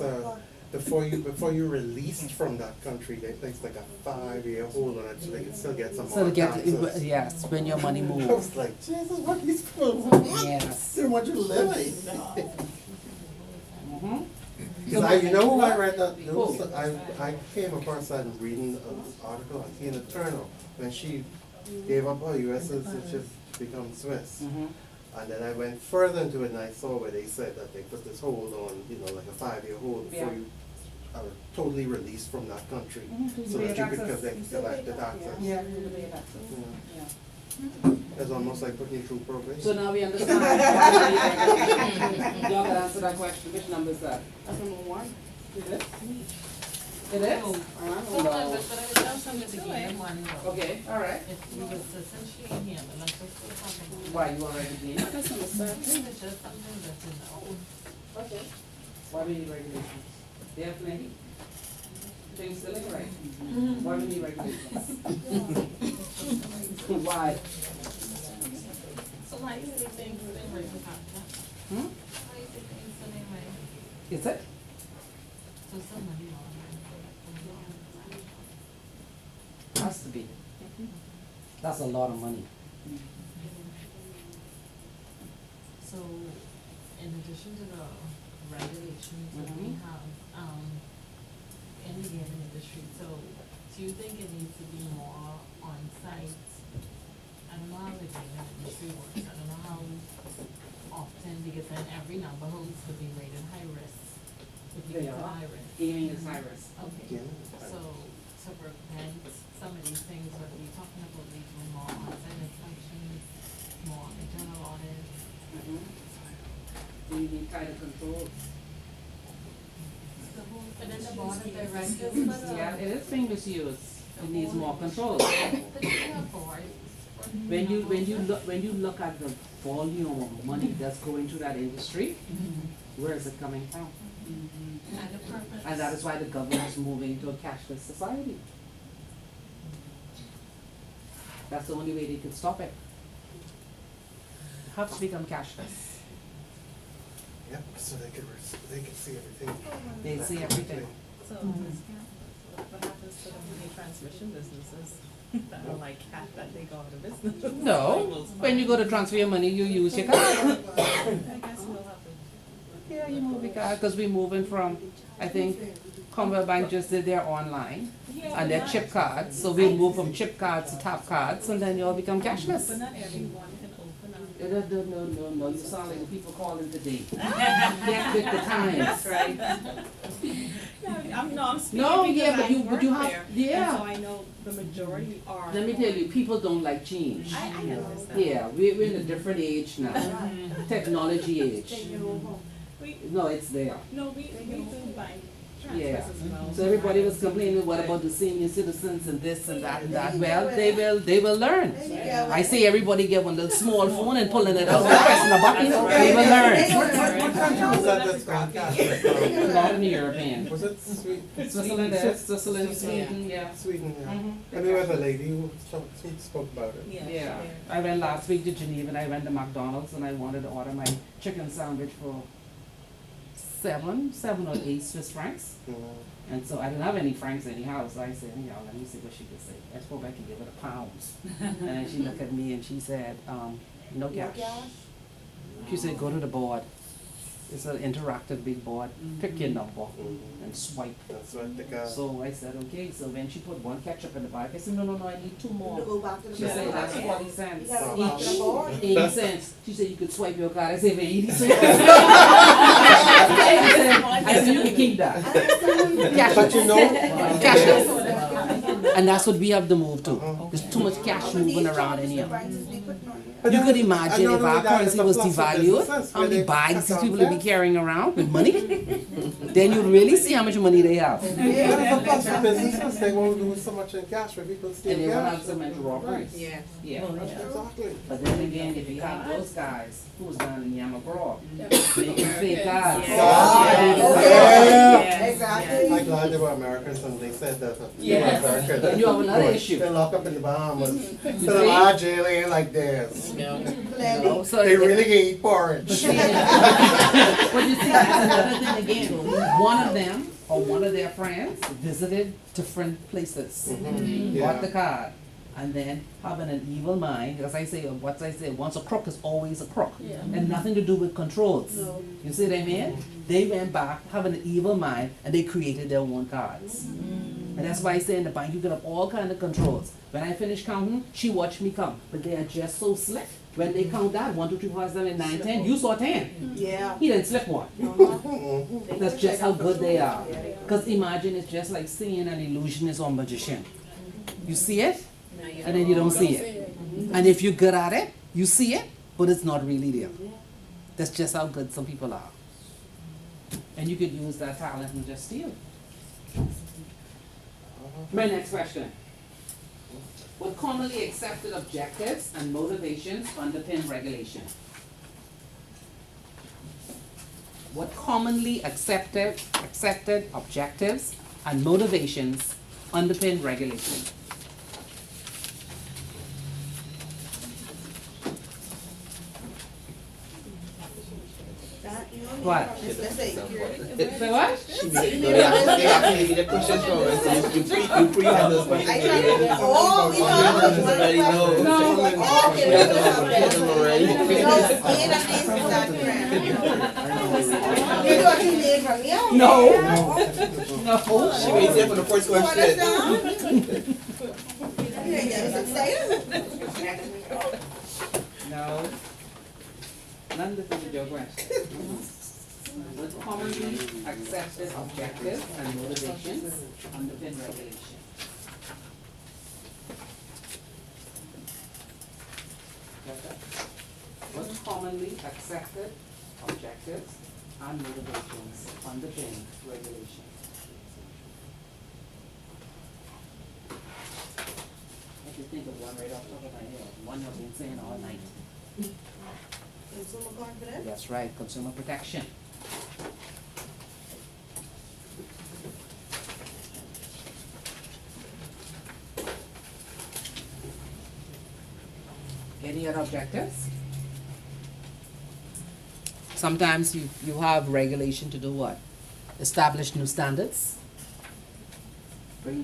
before you're released from that country, they place like a 5-year hold on it so they can still get some So more to get, taxes. yes, when your money I moves. was like, Jesus, what these people want? Yes. They want you to live. Mhm. Because you know who I read that news? I came across that in reading an article on Tina Turner when she gave up her U.S. citizenship to become Swiss. Mhm. And then I went further into it and I saw where they said that they put this hold on, you know, like a 5-year hold before Yeah. you are totally released from that country. Mhm. So that you could collect the taxes. You know, it's almost like putting you through probation. So now we understand. Y'all can answer that question. Which number is that? That's number one. It is? It is? Hold on, but I was down from the beginning, one. Okay, all right. If we was essentially in here, but like, let's do something. Why, you already did? That's number seven. I think it's just something that's in the old. Okay. Why we need regulations? Definitely. Things still ain't right. Why we need regulations? Why? So why is it things that they break the contract? Hmm? Why is it things that they break? Is it? So somebody on Has to be. That's a lot of money. So, in addition to the regulations that we Mhm. have, in the gaming industry, so do you think it needs to be more on-site? I don't know how the gaming industry works, I don't know how often, because then every number holds to be rated high risk. If you They get to are. high risk. Gaming is high risk. Okay, Yeah. so to prevent some of these things, what we're talking about, we do more on-site inspections, more internal audits. Do you need tighter controls? But then the board of directors, Yeah, it is being misused. It needs more controls. but you have boards. When you look at the volume of money that's going to that industry, where is it coming from? And the purpose. And that is why the government is moving to a cashless society. That's the only way they can stop it. Have to become cashless. Yep, so they can see everything. They see everything. So, what happens to the money transmission businesses that are like cash that they go out of business? No, when you go to transfer your money, you use your card. I guess we'll have to. Yeah, you move your card, because we're moving from, I think, Commonwealth Bank just did their online, and their chip cards, so we move from chip cards to tap cards, and then you all become cashless. But not everyone can open up. No, you sound like the people calling today. Get with the times. Right. I'm speaking No, because yeah, but I you work have, there, yeah. and so I know the majority are. Let me tell you, people don't like change. I understand. Yeah, we're in a different age now, technology age. We, No, it's there. no, we do bank Yeah. transfers as well. So everybody was complaining, what about the senior citizens and this and that and that? Well, they will learn. I see everybody get one little small phone and pulling it out, pressing a button, they will learn. What country was that that's gone cashless? Not in the European. Was it Sweden? Switzerland, Sweden, yeah. Sweden, yeah. Mhm. And there was a lady who spoke about it. Yeah, I went last week to Geneva and I went to McDonald's and I wanted to order my chicken sandwich for seven or 8 Swiss francs. Mm. And so I didn't have any francs anyhow, so I said, anyhow, let me see what she could say. I suppose I can give it a pounds. And then she looked at me and she said, no cash. She said, go to the board. It's an interactive big board. Pick your number and swipe. That's what the guy. So I said, okay. So when she put one ketchup in the bag, I said, no, I need 2 more. Go back to the She said, board. that's 40 cents You gotta go back to the each. board. 80 cents. She said, you could swipe your card. I said, for 80 cents? I said, you can keep that. But you know, Cashless. And that's what we have to move to. There's too much cash moving around in here. You could imagine if our currency was devalued, how many bags these people would be carrying around with money? Then you'd really see how much money they have. but it's a plus for businesses, they won't lose so much in cash when people steal And they won't cash. have so much robberies. Yeah. Yeah. Exactly. But then again, if you have those guys who's down in Yamagra, making fake cards. Exactly. I'm glad they were Americans and they said that. Yes. Americans. Then you have another issue. They're locked up in the Bahamas. So see? the large alien like this. No, so They really can eat porridge. But you see, that's another thing again. One of them or one of their friends visited different places, bought the card, and then having an evil mind, as I say, once a crook is always a crook, and nothing to do with controls. You see what I mean? They went back having an evil mind, and they created their own cards. And that's why I say in the bank, you can have all kind of controls. When I finish counting, she watched me count, but they are just so slick. When they count that, 1, 2, 3, 4, 5, 6, 7, 8, 9, 10, you saw 10. Yeah. He didn't slip one. That's just how good they are. Because imagine it's just like seeing an illusionist or magician. You see it, and then you don't see it. And if you're good at it, you see it, but it's not really there. That's just how good some people are. And you could use that talent and just steal. My next question. What commonly accepted objectives and motivations underpin regulation? What commonly accepted objectives and motivations underpin regulation? What? Let's say, Say what? They actually need the questions from us, so you pre-have those questions. I try to, oh, we Already know. know. We have them already. No, me and that is that friend. You got your name from me? No. She waits there for the first You question. understand? Yeah, it's exciting. No. None of this is your question. What commonly accepted objectives and motivations underpin regulation? What commonly accepted objectives and motivations underpin regulation? I can think of one right off the top of my head, one I've been saying all night. Consumer confidence? That's right, consumer protection. Any other objectives? Sometimes you have regulation to do what? Establish new standards. Bring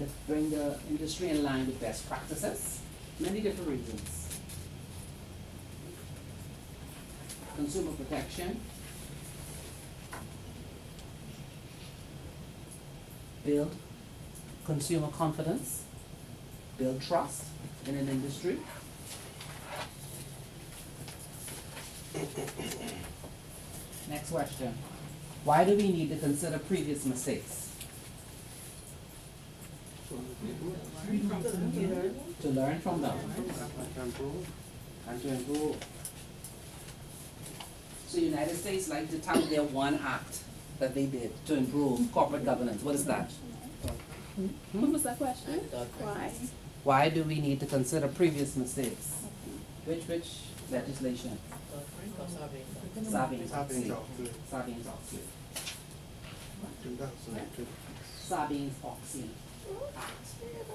the industry in line with best practices. Many different reasons. Consumer protection. Build consumer confidence. Build trust in an industry. Next question. Why do we need to consider previous mistakes? To learn from them and to improve. So United States like to tout their one act that they did to improve corporate governance. What is that? What was that question? Why? Why do we need to consider previous mistakes? Which legislation? Sarbanes-Oxley. Sarbanes-Oxley. 2002. Sarbanes-Oxley.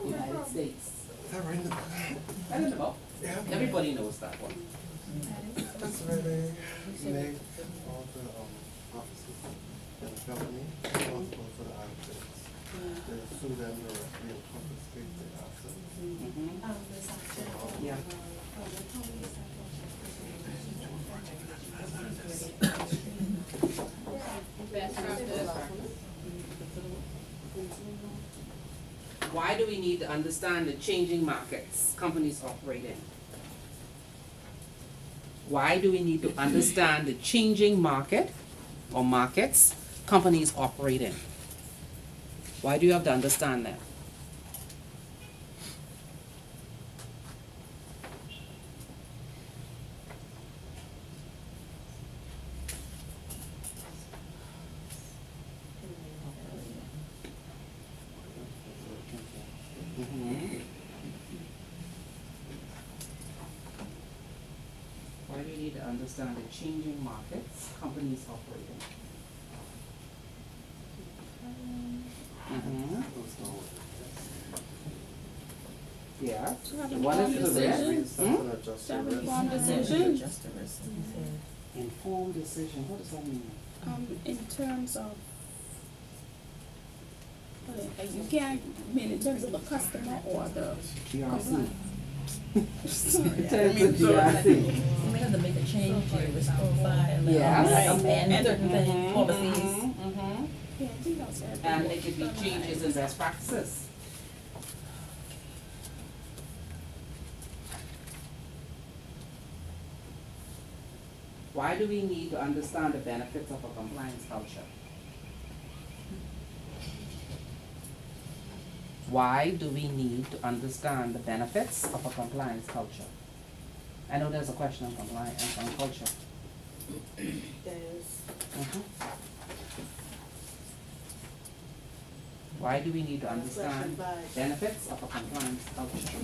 United States. Is that right in the book? I don't know. Yeah. Everybody knows that one. That's where they make all the offices in the company responsible for the assets. They sue them directly and confiscate the assets. Yeah. Why do we need to understand the changing markets companies operate in? Why do we need to understand the changing market or markets companies operate in? Why do you have to understand that? Why do you need to understand the changing markets companies operate in? Yeah. What is the risk? Informed decision. Informed decision. What does that mean? In terms of, you can't mean in terms of the customer or the GRC. Sorry. In terms of GRC. You may have to make a change to your risk profile. Yes. Amend certain things, Mhm, policies. mhm. Yeah, I think that's it. And it could be changes in best practices. Why do we need to understand the benefits of a compliance culture? Why do we need to understand the benefits of a compliance culture? I know there's a question on compliance and on culture. Mhm. Why do we need to understand benefits of a compliance culture?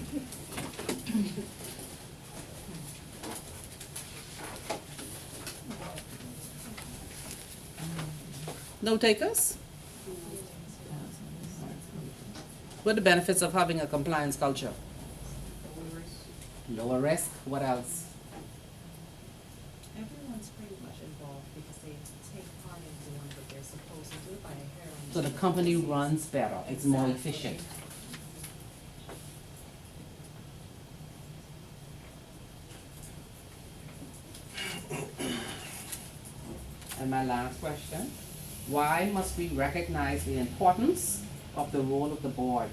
No takers? What are the benefits of having a compliance culture? Lower risk, what else? Everyone's pretty much involved because they take part in doing what they're supposed to do by adhering. So the company runs better, it's more efficient. And my last question, why must we recognize the importance of the role of the board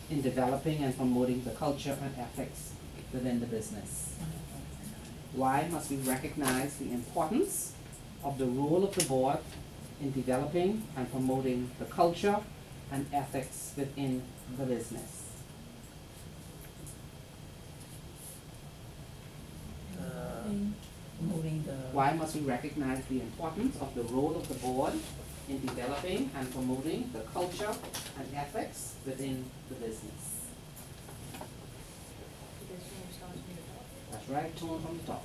in developing and promoting the culture and ethics within the business? Why must we recognize the importance of the role of the board in developing and promoting the culture and ethics within the business? Moving the. Why must we recognize the importance of the role of the board in developing and promoting the culture and ethics within the business? That's right, tone from the top.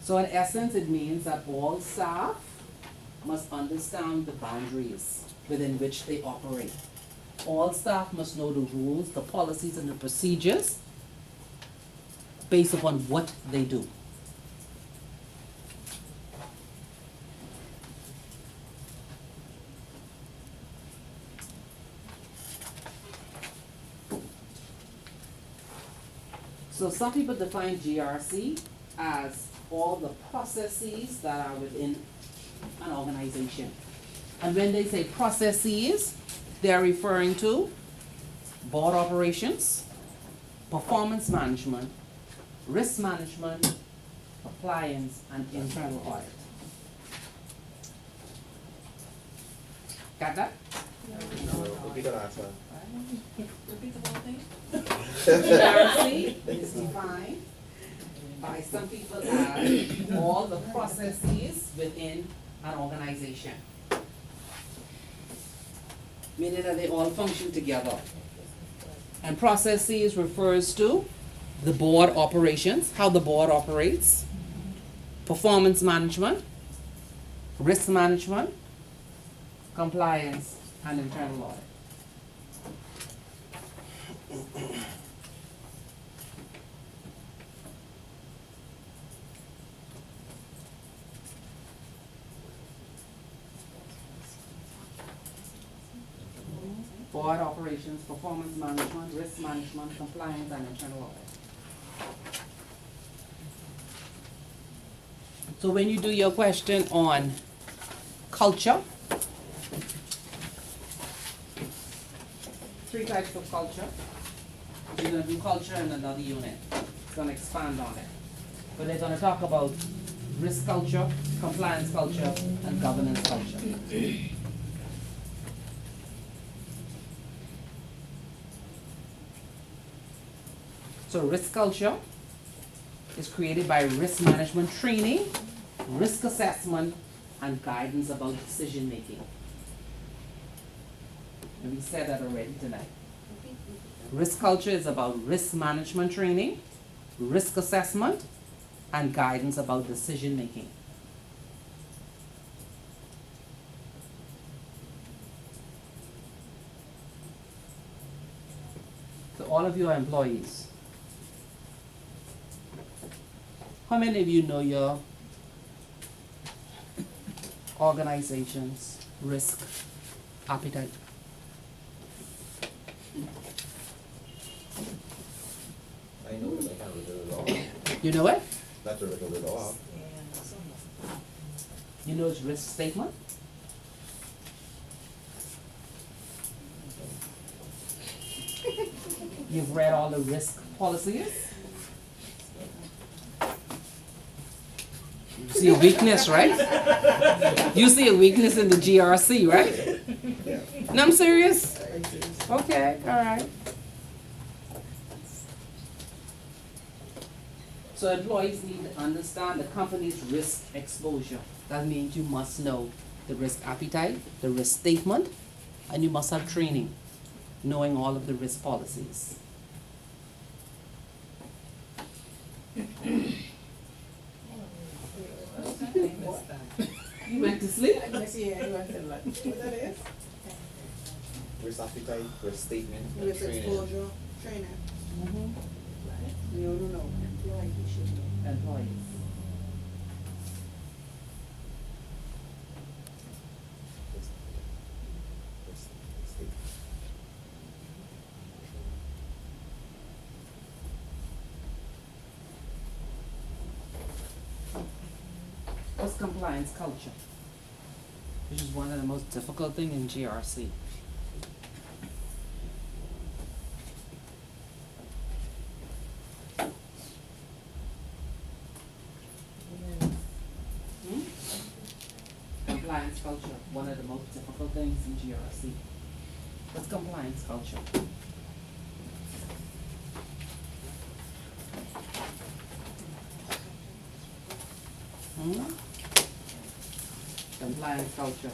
So in essence, it means that all staff must understand the boundaries within which they operate. All staff must know the rules, the policies, and the procedures based upon what they do. So some people define GRC as all the processes that are within an organization. And when they say processes, they're referring to board operations, performance management, risk management, compliance, and internal audit. Got that? Repeat the last one. Repeat the whole thing? GRC is defined by some people as all the processes within an organization. Meaning that they all function together. And processes refers to the board operations, how the board operates, performance management, risk management, compliance, and internal audit. Board operations, performance management, risk management, compliance, and internal audit. So when you do your question on culture, 3 types of culture. You're gonna do culture in another unit. It's gonna expand on it. But they're gonna talk about risk culture, compliance culture, and governance culture. So risk culture is created by risk management training, risk assessment, and guidance about decision making. And we said that already tonight. Risk culture is about risk management training, risk assessment, and guidance about decision making. So all of you are employees. How many of you know your organization's risk appetite? I know it, I can't read it at all. You know it? Not to read it at all. You know its risk statement? You've read all the risk policies? You see a weakness, right? You see a weakness in the GRC, right? Yeah. No, I'm serious? Okay, all right. So employees need to understand the company's risk exposure. That means you must know the risk appetite, the risk statement, and you must have training, knowing all of the risk policies. You went to sleep? Risk appetite, risk statement, and Risk training. exposure, training. No. Employees. Risk statement. What's compliance culture? Which is one of the most difficult things in GRC. Compliance culture, one of the most difficult things in GRC. What's compliance culture? Compliance culture.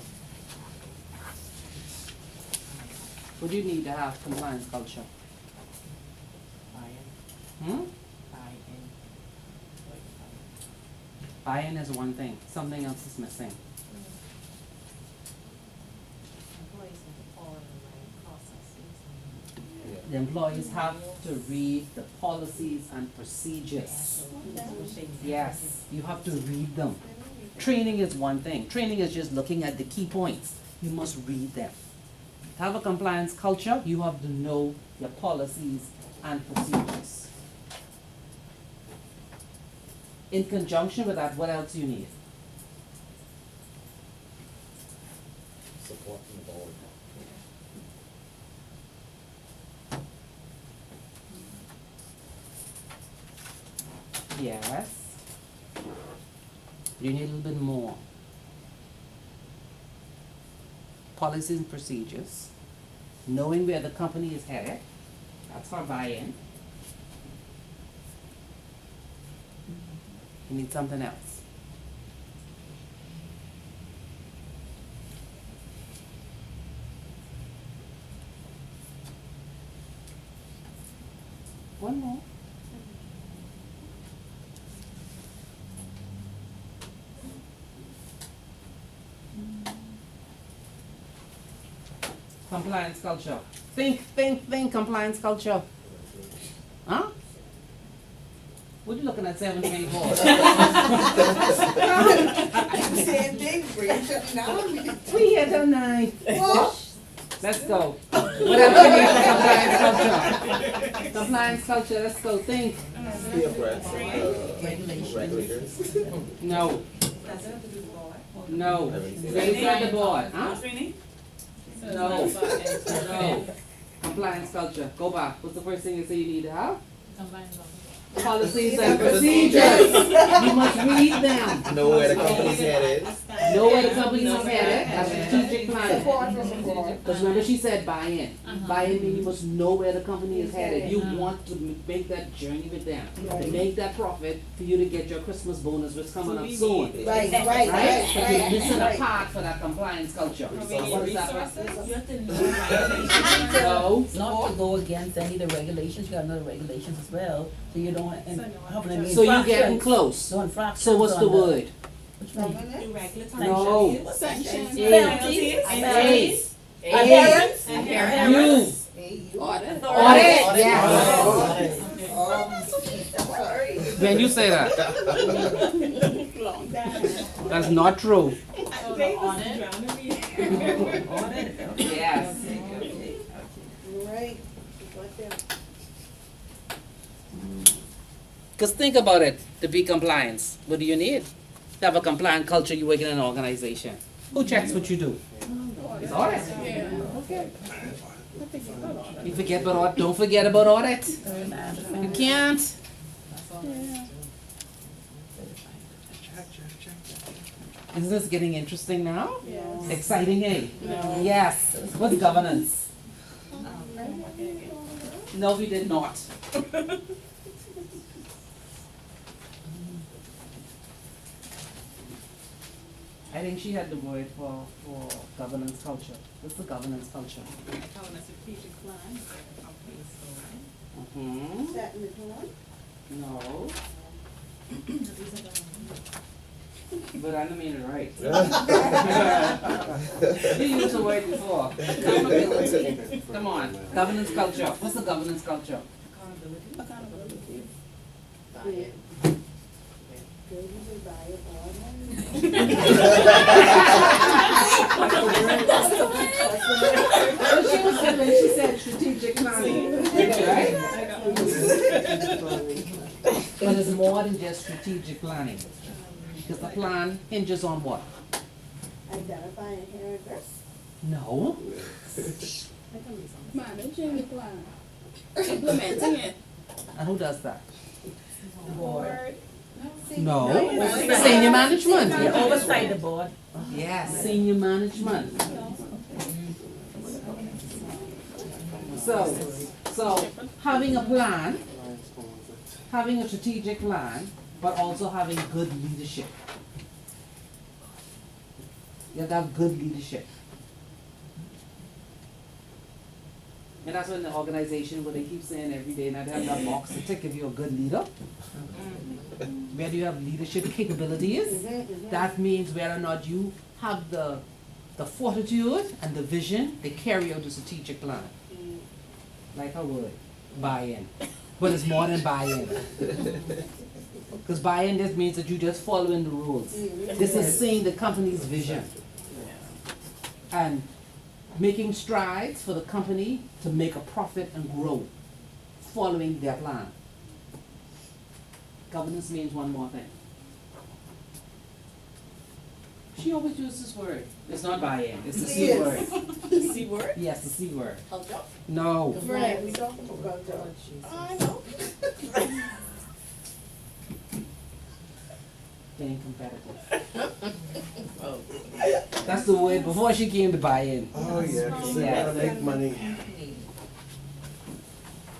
What do you need to have compliance culture? Buy-in is one thing, something else is missing. the employees have to read the policies and procedures. Yes, you have to read them. Training is one thing. Training is just looking at the key points. You must read them. To have a compliance culture, you have to know your policies and procedures. In conjunction with that, what else you need? Support from the board. Yes. You need a little bit more. Policies and procedures. Knowing where the company is headed. That's for buy-in. You need something else. One more. Compliance culture. Think compliance culture. Huh? What are you looking at 724? Same thing, bring it down. We here till 9. What? Let's go. What else you need for compliance culture? Compliance culture, let's go. Think. Be abreast of the Regulations. regulators. No. Does it have to do with board? No. Raise at the board, huh? No. No. Compliance culture. Go back. What's the first thing you say you need to have? Policies and procedures. You must read them. Know where the company's headed. Know where the company is headed. That's strategic planning. Support from the board. Because remember she said buy-in. Buy-in means you must know where the company is headed. You want to make that journey with them. To make that profit for you to get your Christmas bonus, which is coming up soon. Right. Right? But you're missing a right. part for that compliance culture. What is that? You have to know. No. Not to go against any of the regulations, you gotta know the regulations as well, so you don't have any So you're getting infractions. close. No infractions So what's the on word? Which one? Do regulatory No. changes. Sanctions. Penalties. Penalties. Adherence. You. Hey, you. Audit. Audit. Yes. Sorry. When you say that, Long time. that's not true. Audit. Yes. Right. Got them. Because think about it, to be compliance, what do you need? To have a compliant culture, you work in an organization. Who checks what you do? It's audit. Yeah. Okay. I think it's about audit. You forget about audit, don't forget about audit. You can't. Yeah. Isn't this getting interesting now? Yes. Exciting, eh? Yes. What's governance? No, we did not. I think she had the word for governance culture. What's the governance culture? Having a strategic plan for the company's going. Mm-hmm. That in the one? No. But I don't mean it right. You used the word before. Accountability. Come on. Governance culture. What's the governance culture? Accountability. Good, you buy it all. What she was saying when she said strategic planning, right? But it's more than just strategic planning. Because the plan hinges on what? Identify inherent risks. No. Managing the plan. Implementing it. And who does that? Board. No. Senior management. You oversight the board. Yes, senior management. So having a plan, having a strategic plan, but also having good leadership. You have to have good leadership. And that's when the organization, where they keep saying every day, now they have that box to tick if you're a good leader. Where do you have leadership capabilities? That means whether or not you have the fortitude and the vision to carry out the strategic plan. like her word, buy-in. But it's more than buy-in. Because buy-in just means that you just following the rules. This is seeing the company's vision. And making strides for the company to make a profit and grow, following their plan. Governance means one more thing. She always uses this word. It's not buy-in, it's the C Yes. word. C word? Yes, the C word. Culture? No. Right, we talking about that. I know. Being competitive. Oh. That's the word before she came to buy-in. Oh, yeah, 'cause they Yeah. gotta make money.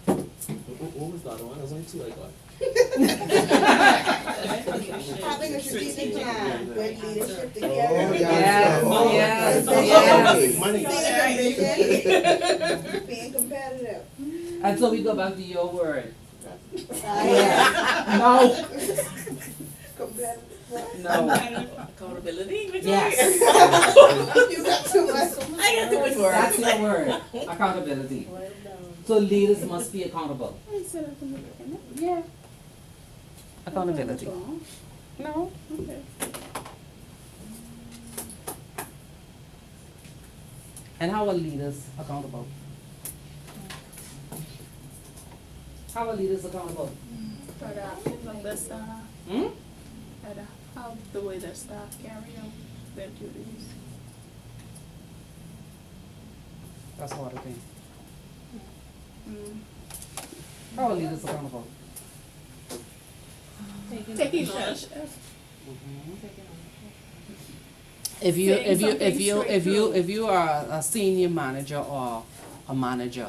What was the other one? There's only two I got. Having a strategic plan, good leadership to Oh, carry. Yes, Oh, yes, okay. yes. Money. Being competitive. And so we go back to your word. Yeah. No. Competitive. No. Accountability? Yes. You got too much. I got too much work. That's your word. Accountability. So leaders must be accountable. I said it from the beginning. Yeah. Accountability. No. Okay. And how are leaders accountable? How are leaders accountable? For the staff, Hmm? for how the way the staff carry out their duties. That's what I think. Mm. How are leaders accountable? Taking ownership. If you Saying something straight through. if you are a senior manager or a manager,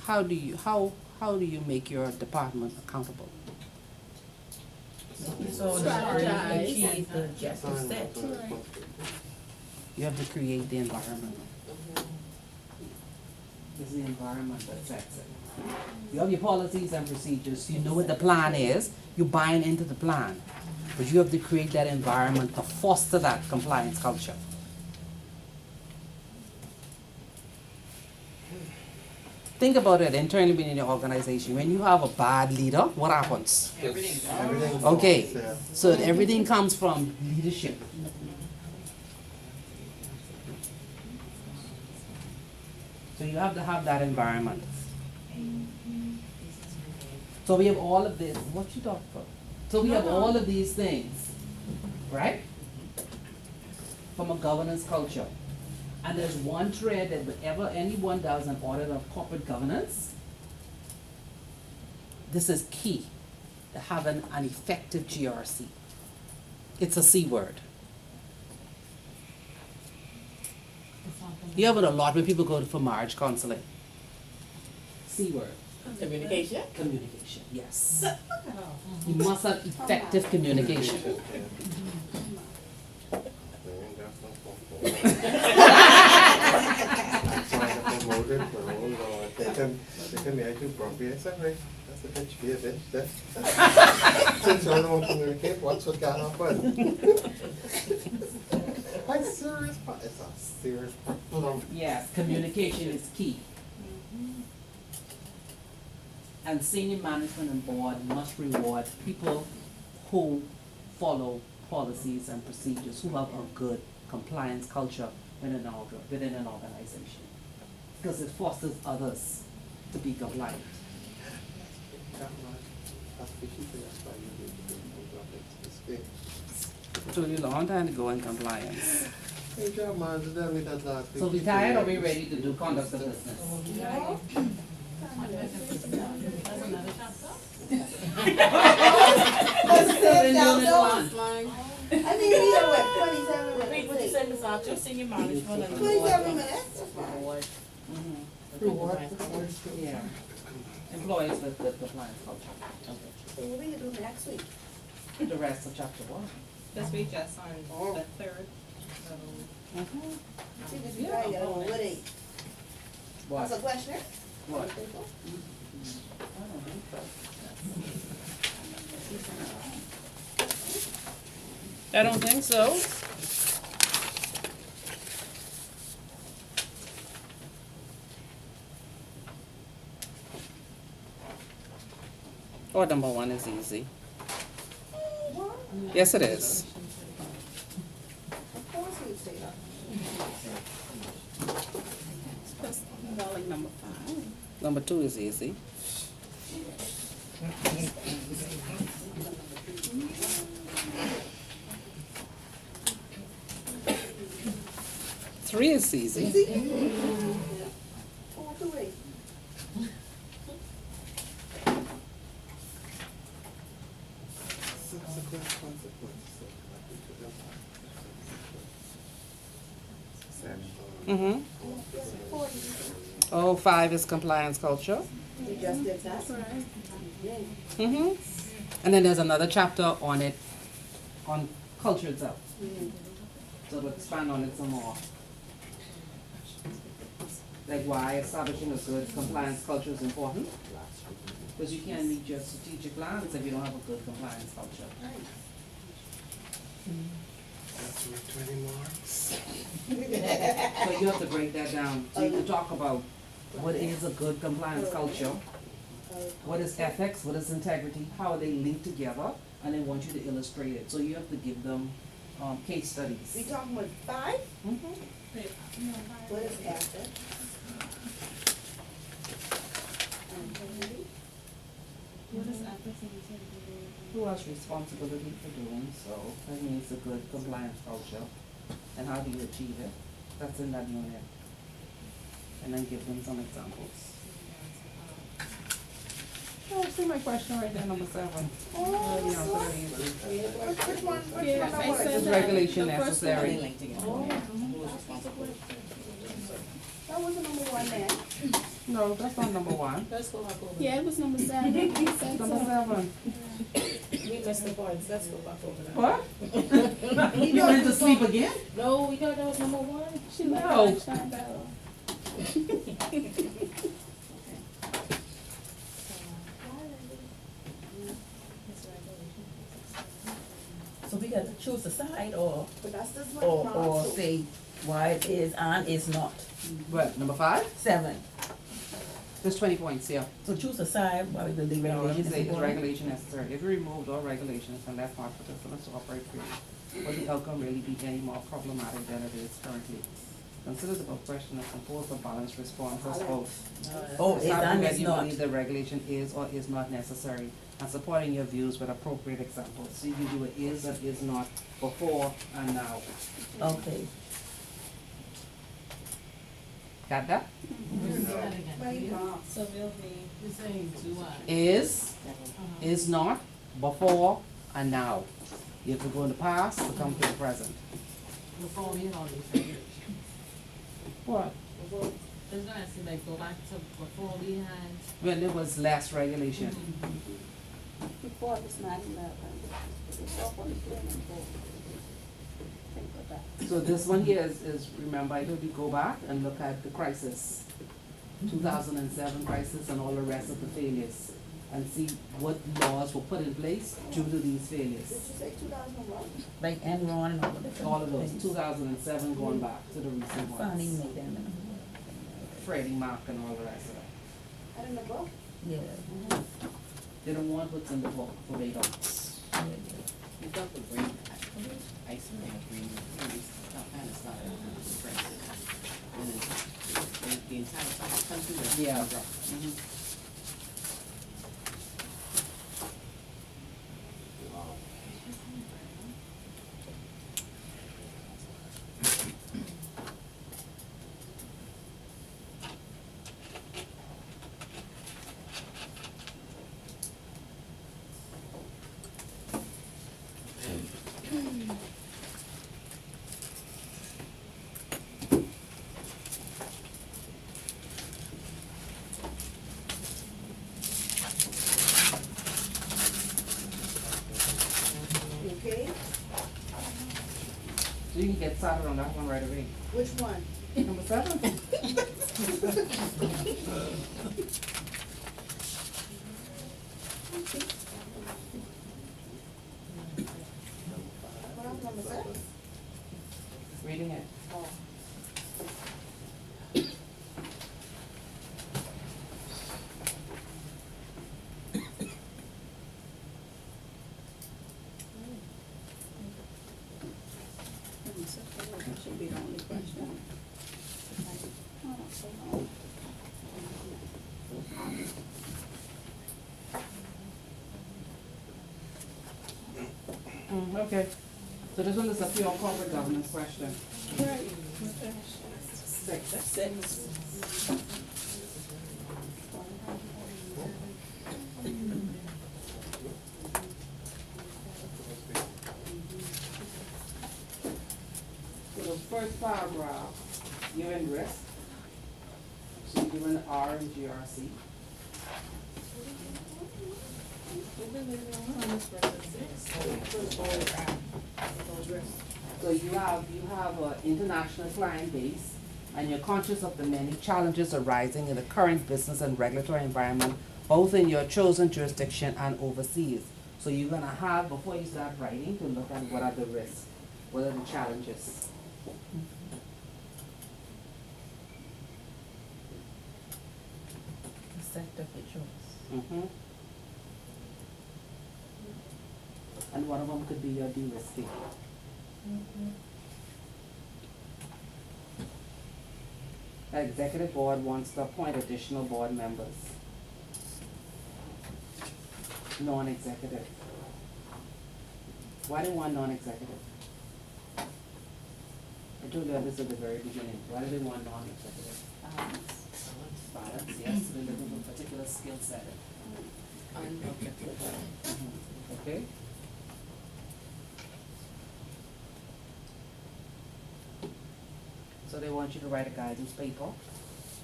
how do you make your department accountable? So Strategize. achieve the objective set. You have to create the environment. It's the environment that sets it. You have your policies and procedures, you know what the plan is, you're buying into the plan. But you have to create that environment to foster that compliance culture. Think about it internally within your organization. When you have a bad leader, what happens? Everything Okay, falls, yeah. so everything comes from leadership. So you have to have that environment. So we have all of this. What you talking about? So we have all of these things, right? From a governance culture. And there's one thread that whenever anyone does an audit of corporate governance, this is key to having an effective GRC. It's a C word. You have it a lot when people go for marriage counseling. C word. Communication? Communication, yes. You must have effective communication. They can make you grumpy. I said, right, that's a bitch, be a bitch. That's since I don't communicate, what's what got happen? It's serious, it's a serious problem. Yes, communication is key. And senior management and board must reward people who follow policies and procedures, who have a good compliance culture within an organization. Because it fosters others to be compliant. It took you a long time to go in compliance. Hey, job, man, did that with that last week? So we tired or we ready to do conduct of business? That's another chapter. I think we are what, 27 Repeat minutes? what you said, Ms. Archer, senior management and. 27 minutes? Board. Reward. Yeah. Employees with compliance culture. So what we gonna do next week? The rest of chapter 1. This week just on the third, so. See, this is right, got on what age? What? That's a question? What? I don't think so. Or number one is easy. Yes, it is. Of course we say that. That's more like number 5. Number two is easy. Three is easy. All the way. Subsequent consequences of neglecting to them. Mm-hmm. Oh, five is compliance culture. We just did that. Right. Mm-hmm. And then there's another chapter on it, on culture itself. So to expand on it some more. Like why establishing a good compliance culture is important. Because you can't meet your strategic plans if you don't have a good compliance culture. That's worth 20 marks. So you have to break that down. So you can talk about what is a good compliance culture, what is ethics, what is integrity, how are they linked together, and they want you to illustrate it. So you have to give them case We studies. talking about 5? Mhm. What is after? What is ethics and integrity? Who has responsibility for doing so? That means a good compliance culture. And how do you achieve it? That's in that unit. And then give them some examples. Oh, see my question right there, number 7. Oh, which one? Which Yeah, one? I What said is Is it? regulation The first necessary? That was the number 1 then. No, that's not number 1. Let's go back over. Yeah, it was number 7. He said Number so. 7. We missed the points, let's go back over that. What? You went to sleep again? No, we thought that was number 1. She like No. lunchtime battle. So we got to choose a side or, But that's this one. or say why it is and is not. What, number 5? 7. There's 20 points, yeah. So choose a side, why we believe No, regulation let's is say is important. regulation necessary. If you removed all regulations from that part for customers to operate freely, will the outcome really be any more problematic than it is currently? Consider the above question as composed of balanced responses, both. Oh, is Establish and whether is you not. believe the regulation is or is not necessary, and supporting your views with appropriate examples. So you can do it is or is not, before and now. Okay. Got that? So we'll be, you're saying do what? Is not, before and now. You have to go in the past to come to the present. Before we had all these regulations. What? Before, it's gonna say like go back to before we had. When there was less regulation. Before it was 9/11. Before 2024. Think of that. So this one here is remember, I told you go back and look at the crisis, 2007 crisis and all the rest of the failures, and see what laws were put in place due to these Did failures. you say 2001? Like Enron and all the different All of those, things. 2007 going back to the recent Fannie ones. Mae them. Freddie Mac and all the rest of that. I don't know. Yeah. They don't want what's in the book verbatim. You got the green, ice cream, green, and it's not expensive. And then the entire country is. Yeah. Okay, So you can get started on that one right away. which one? Number 7. What else, number 6? Reading it. Oh. Okay, so this one is a pure corporate governance question. Right. Okay. Six. So the first paragraph, you're in risk. So you're given R and GRC. So you have an international client base, and you're conscious of the many challenges arising in the current business and regulatory environment, both in your chosen jurisdiction and overseas. So you're gonna have, before you start writing, to look at what are the risks, what are the challenges. The sector for choice. Mhm. And one of them could be your de-risking. The executive board wants to appoint additional board members. Non-executive. Why do you want non-executive? I told you this at the very beginning. Why do they want non-executive? Balance, yes, they're looking for a particular skill set. Okay? So they want you to write a guidance paper.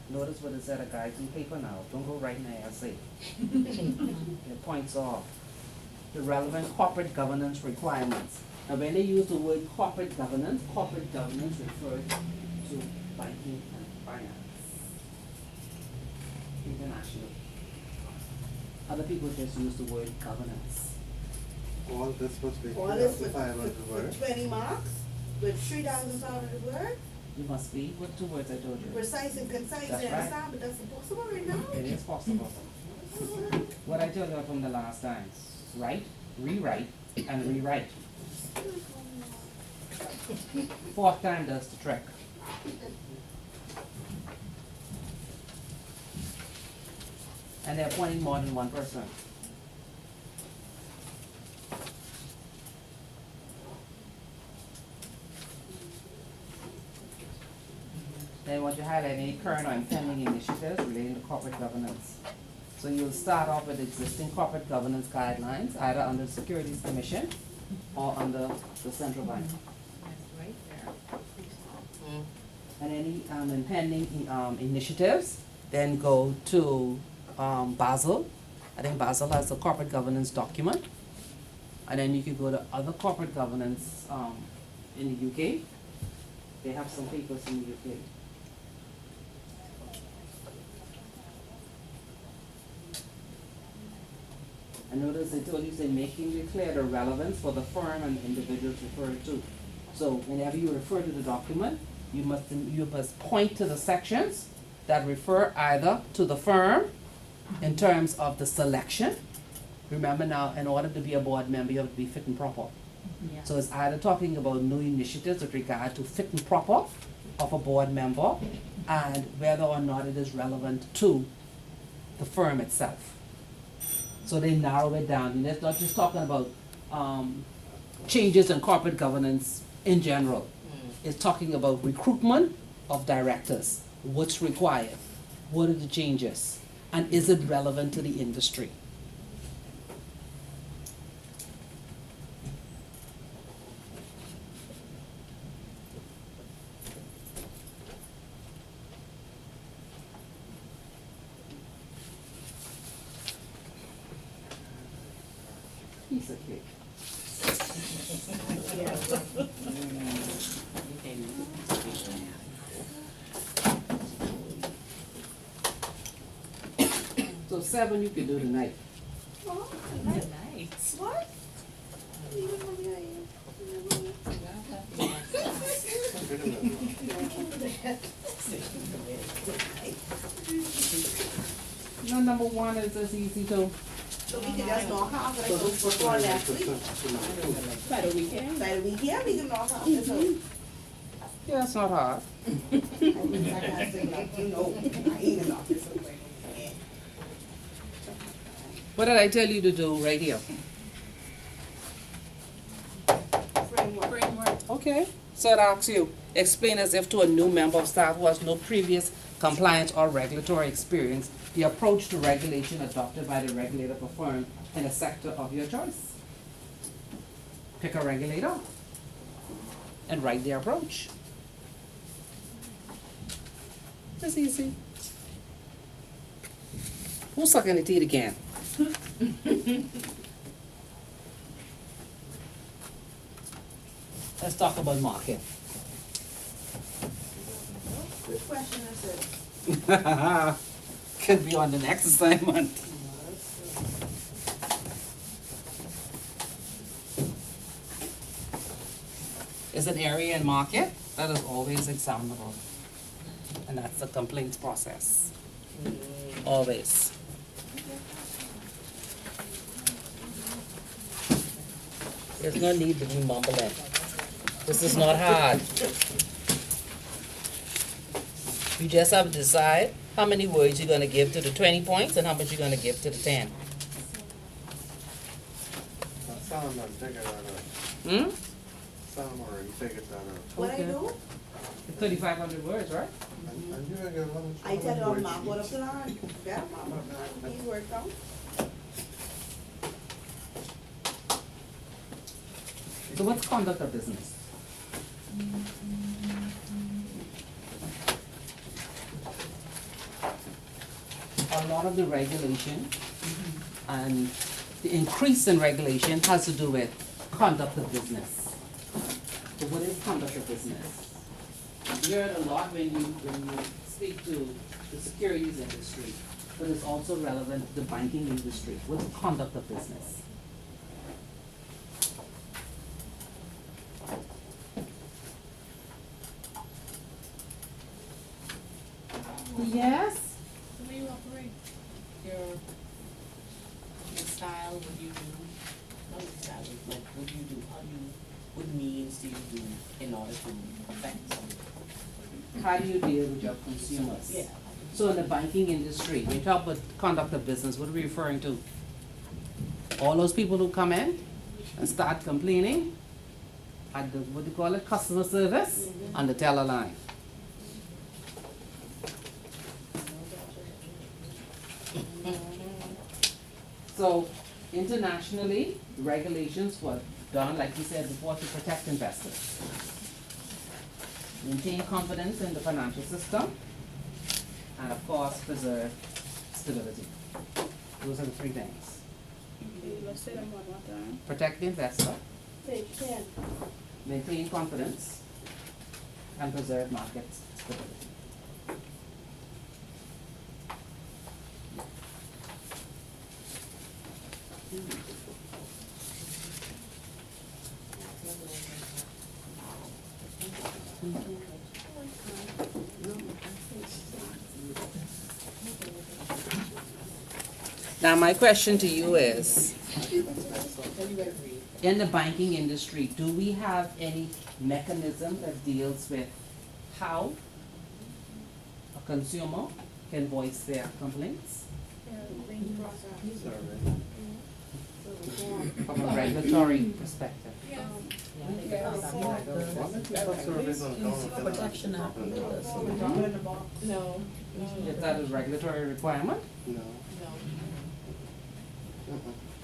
Notice what it said, a guidance paper now. Don't go writing an essay. Your points are the relevant corporate governance requirements. Now when they use the word corporate governance refers to banking and finance. International. Other people just use the word governance. All this must be All this with 2,500 words. 20 marks, with 3,500 words, You must be, what two words I told you? precise and concise, That's and right. understand, but that's impossible right now. It is possible. What I told you from the last time, write, rewrite, and rewrite. Fourth time does the trick. And they're appointing more than one person. They want you to highlight any current or impending initiatives relating to corporate governance. So you'll start off with existing corporate governance guidelines, either under the Securities Commission or under the central bank. Right there. And any impending initiatives, then go to Basel. I think Basel has a corporate governance document. And then you can go to other corporate governance in the UK. They have some papers in the UK. And notice they told you, say, making it clear the relevance for the firm and the individuals referred to. So whenever you refer to the document, you must point to the sections that refer either to the firm in terms of the selection. Remember now, in order to be a board member, you have to be fit and proper. Yeah. So it's either talking about new initiatives with regard to fit and proper of a board member and whether or not it is relevant to the firm itself. So they narrow it down, and it's not just talking about changes in corporate governance in general. It's talking about recruitment of directors, what's required, what are the changes, and is it relevant to the industry? Piece of cake. So 7 you can do tonight. Oh, Nice. what? You don't know me, No, number 1 is as easy to. so we can just knock off So it this was before the last week. By the weekend. By the week, yeah, we can knock off this whole. Yeah, it's not hard. I gotta say, like, you know, I ain't enough this whole way. What did I tell you to do right here? Okay, so it asks you, explain as if to a new member of staff who has no previous compliance or regulatory experience, the approach to regulation adopted by the regulator of a firm in a sector of your choice. Pick a regulator and write their approach. That's easy. Who's sucking the teeth again? Let's talk about market. Which question is it? Could be on the next assignment. Is an area in market that is always examinable. And that's the complaints process. Always. There's no need to be mumbling. This is not hard. You just have to decide how many words you're gonna give to the 20 points and how much you're gonna give to the 10. Some of them figured that out. Hmm? Some already figured that out. What I Okay. do? 3,500 words, right? And you figure how much? I tell you, how I'm much not words what up to learn. Yeah, I'm not learn. These words down. So what's conduct of business? A lot of the regulation and the increase in regulation has to do with conduct of business. So what is conduct of business? You hear it a lot when you speak to the securities industry, but it's also relevant to the banking industry. What's conduct of business? Yes? The way you operate, your style, what you do, not your style, but like what you do, how you, what means do you do in order to affect something? How do you deal with your consumers? Yeah. So in the banking industry, when you talk about conduct of business, what are we referring to? All those people who come in and start complaining at the, what do you call it, customer service on the teller line. So internationally, regulations were done, like you said before, to protect investors. Maintain confidence in the financial system, and of course, preserve stability. Those are the three things. Okay, let's say them one more time. Protect the investor, Page 10. maintain confidence, and preserve market stability. Now, my question to you is, in the banking industry, do we have any mechanism that deals with how a consumer can voice their complaints from a regulatory perspective? Consumer Protection Act. No, Is that a regulatory requirement? No.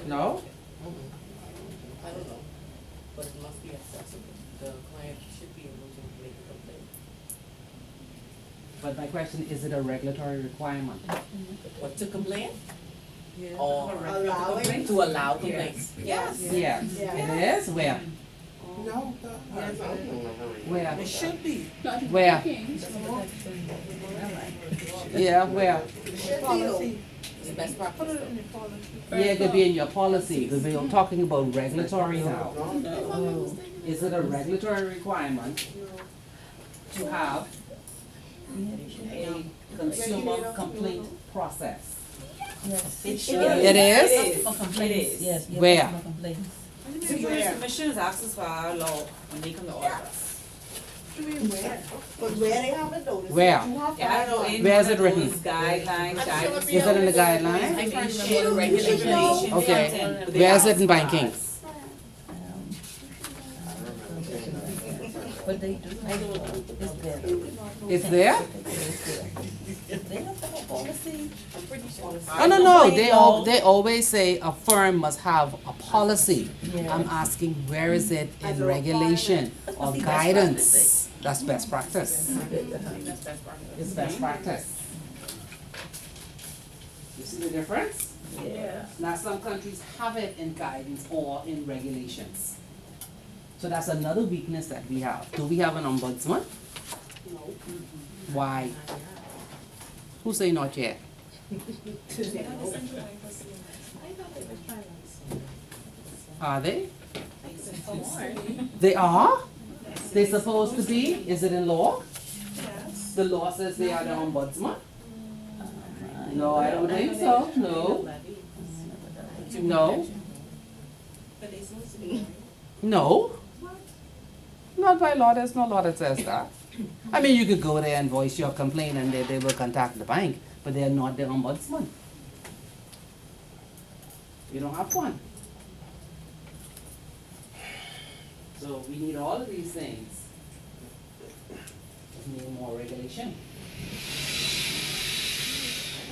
No? I don't know, but it must be accessible. The client should be able to make a complaint. But my question, is it a regulatory requirement? What, to complain? Or Allowing? to allow complaints? Yes. Yes, Yeah. it is, where? No, Where? It should be. Not in Where? banking. Yeah, where? Should be though. It's best practice. Yeah, it could be in your policy, because we're talking about regulatory now. no. Is it a regulatory requirement to have a consumer complaint process? Yes. It should. It is? For complaints, is. yes. yes, Where? for complaints. Securities Commission is asking for our law when they come to audit us. But where they have it though? this is Where? what you have to Yeah, I have know done. in Where is one it of written? those guidelines, Is it in the guidelines? I may share the regulations. Okay. but they Where is it ask in for banking? us. Um, I remember seeing that. But they do. It's there. It's there? They have to have a policy. Oh, no, they always say a firm must have a policy. Yeah. I'm asking, where is it in regulation or That's guidance? That's best practice. That's best practice. It's best practice. You see the difference? Yeah. Now, some countries have it in guidance or in regulations. So that's another weakness that we have. Do we have an ombudsman? No. Why? Who say not yet? Are they? They are? They supposed to be? Is it in law? The law says they are the ombudsman? No, I don't think so. No. No. But they supposed to be. No. Not by law, there's no law that says that. I mean, you could go there and voice your complaint and they will contact the bank, but they are not the ombudsman. You don't have one. So we need all of these things. We need more regulation.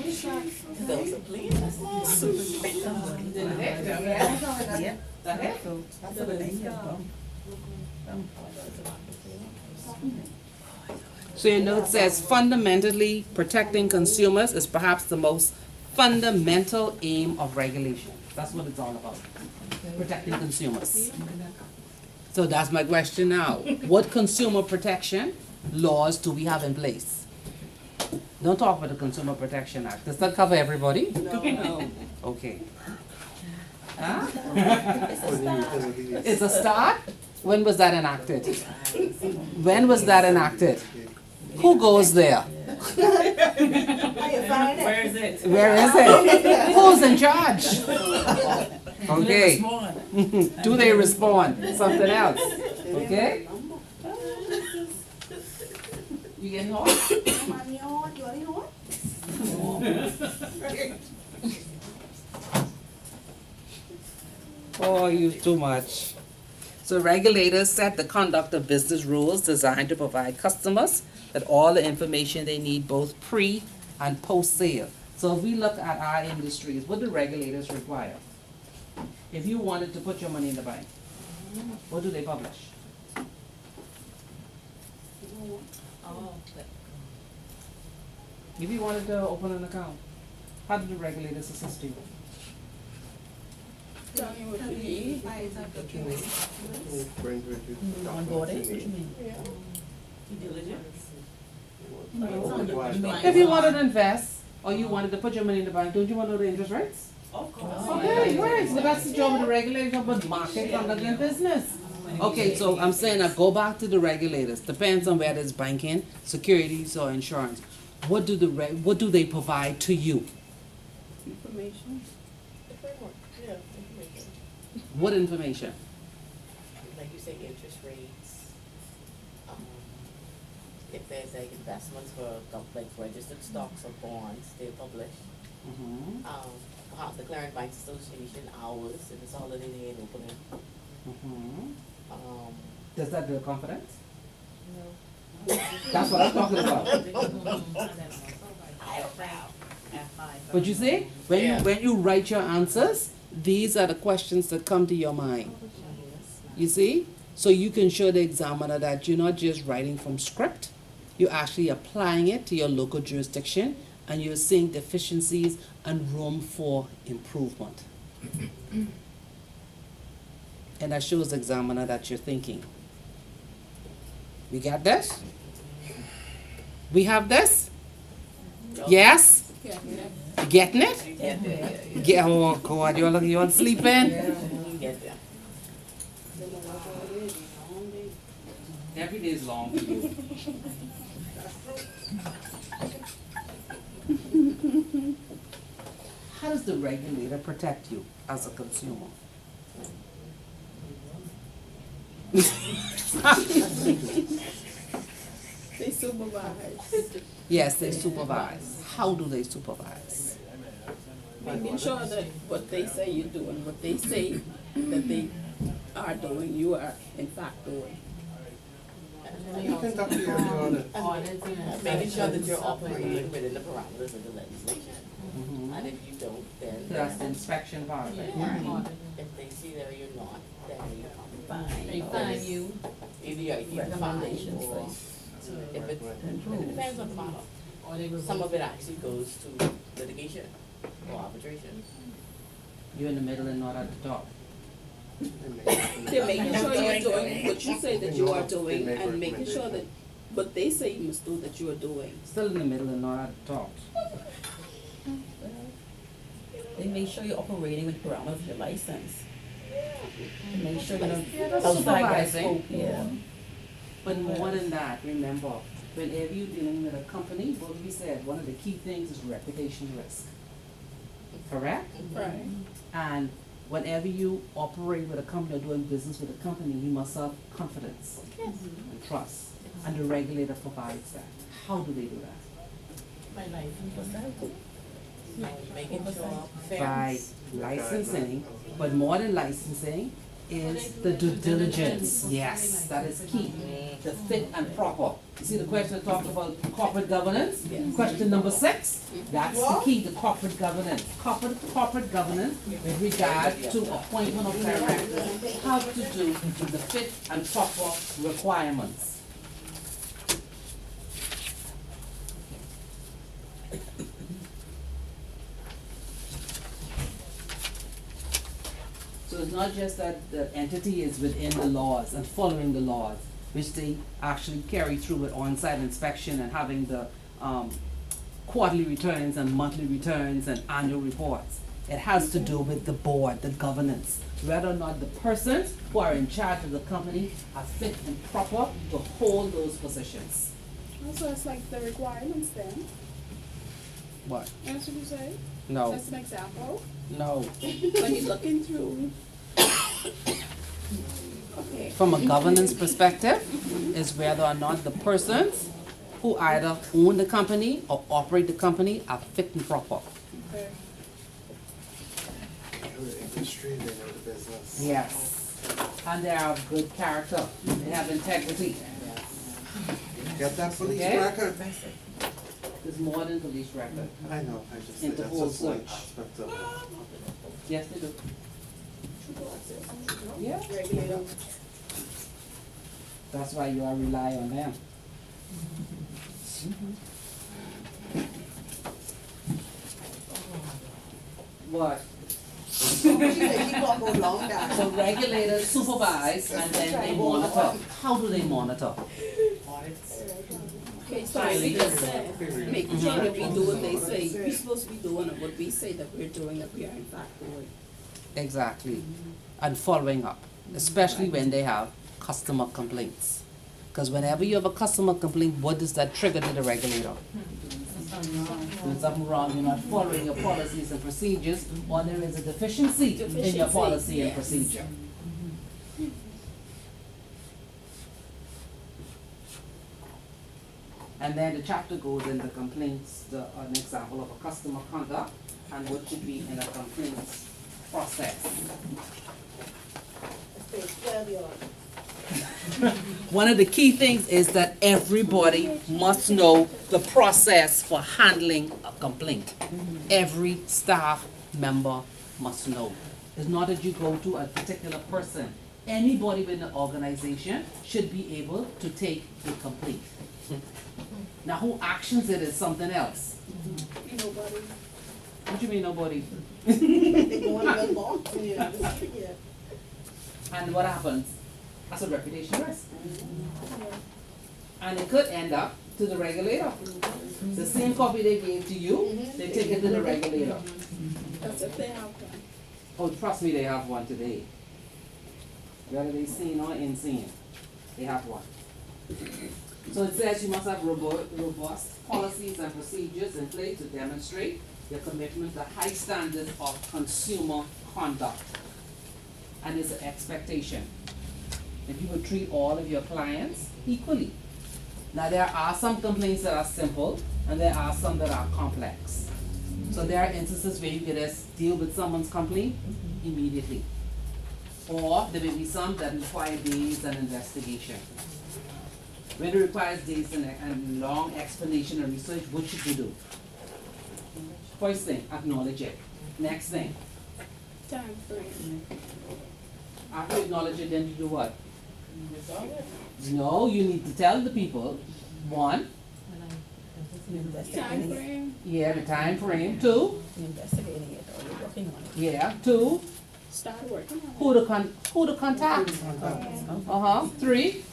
Those are plaintiffs' lawsuits. Didn't it? Yeah. That it? That's what they do. So your note says fundamentally protecting consumers is perhaps the most fundamental aim of regulation. That's what it's all about, protecting consumers. So that's my question now. What consumer protection laws do we have in place? Don't talk about the Consumer Protection Act. Does that cover everybody? No. Okay. Huh? For the utilities. It's a start? When was that enacted? When was that enacted? Who goes there? Where is it? Where is it? Who's in charge? Okay. Respond. Do they respond? Something else. Okay? You getting hot? Money on, you already know Oh, you too much. So regulators set the conduct of business rules designed to provide customers that all the information they need both pre and post sale. So if we look at our industries, what do regulators require? If you wanted to put your money in the bank, what do they publish? If you wanted to open an account, how do the regulators assist you? Tell me what you need. Brings with you On documents board you it, what you need. mean? Due diligence. If you wanted to invest, or you wanted to put your money in the bank, don't you want to know the interest rates? Of course. Okay, right, so that's the job of the regulator, but market conduct and business. Okay, so I'm saying I go back to the regulators, depends on whether it's banking, securities, or insurance. What do what do they provide to you? Information. What information? Like you say, interest rates, if there's like investments for like registered stocks or bonds, they publish. Mm-hmm. How the Clearing Banks Association, hours, if it's holiday day and opening. Mm-hmm. Does that build confidence? No. That's what I'm talking about. But you see, when you write your answers, these are the questions that come to your mind. You see? So you can show the examiner that you're not just writing from script, you're actually applying it to your local jurisdiction and you're seeing deficiencies and room for improvement. And that shows the examiner that you're thinking. We got this? We have this? Yes? Yeah. You getting it? Get, oh God, you all sleeping? You get there. Every day is long for you. How does the regulator protect you as a consumer? They supervise. Yes, they supervise. How do they supervise? Making sure that what they say you do and what they say that they are doing, you are in fact doing. You can talk to your audit. Making sure that you're operating within the parameters of the legislation. And if you don't, then. That's the inspection part of it. If they see that you're not, then you Fine. They fine you. either you're fined Recommendations, or like, if it, it depends on the matter. Or they Some of it actually goes to litigation or arbitration. You're in the middle and not at the top. They're making sure you're doing what you say that you are doing and making sure that what they say you must do that you are doing. Still in the middle and not at the top. They make sure you're operating with parameters of your license. They make sure you're not that's outside that supervising. scope, yeah. But more than that, remember, whenever you're dealing with a company, what we said, one of the key things is reputation risk. Correct? Right. And whenever you operate with a company or doing business with a company, you must have confidence and trust. And the regulator provides that. How do they do that? My license was that. Making sure By fairness. licensing, but more than licensing is the due diligence. Yes, that is key. The fit and proper. You see the question talked about corporate governance? Question number 6, that's the key, the corporate governance. Corporate governance with regard to appointment of directors have to do with the fit and proper requirements. So it's not just that the entity is within the laws and following the laws, which they actually carry through with on-site inspection and having the quarterly returns and monthly returns and annual reports. It has to do with the board, the governance, whether or not the persons who are in charge of the company are fit and proper to hold those positions. Also, it's like the requirements then. What? That's what you say? No, That's an example. no. When you're looking through. Okay. From a governance perspective, is whether or not the persons who either own the company or operate the company are fit and proper. Okay. They know the industry, they know the business. Yes. And they are of good character. They have integrity. Get that police Okay. record. There's more than police record. I know, I just said that's Interpol just one search. aspect of it. Yes, they do. Yeah. Regulator. That's why you are rely on them. What? She said she gonna go long down. So regulators supervise and then they monitor. How do they monitor? Okay, so like you just said, making sure that we do what they say. We're supposed to be doing and what we say that we're doing, that we are in fact doing. Exactly. And following up, especially when they have customer complaints. Because whenever you have a customer complaint, what does that trigger to the regulator? There's something wrong, you're not following your policies and procedures, or there is a deficiency in your policy and procedure. And then the chapter goes into complaints, an example of a customer conduct and what should be in a complaints process. One of the key things is that everybody must know the process for handling a complaint. Every staff member must know. It's not that you go to a particular person. Anybody within the organization should be able to take a complaint. Now, who actions it is something else. Nobody. What do you mean nobody? They go on the law, yeah. And what happens? That's a reputation risk. And it could end up to the regulator. The same copy they gave to you, they take it to the regulator. That's if they have one. Oh, trust me, they have one today. Whether they seen or insane, they have one. So it says you must have robust policies and procedures in place to demonstrate your commitment to high standards of consumer conduct. And it's an expectation that you would treat all of your clients equally. Now, there are some complaints that are simple, and there are some that are complex. So there are instances where you can just deal with someone's complaint immediately. Or there may be some that require days and investigation. When it requires dates and long explanation and research, what should you do? First thing, acknowledge it. Next thing, Time frame. after you acknowledge it, then you do what? No, you need to tell the people, one, You're Time investigating it. frame. yeah, the time frame. Two, You're investigating it or you're working on it. yeah, two, Start working on it. who to contact. Uh-huh. Three,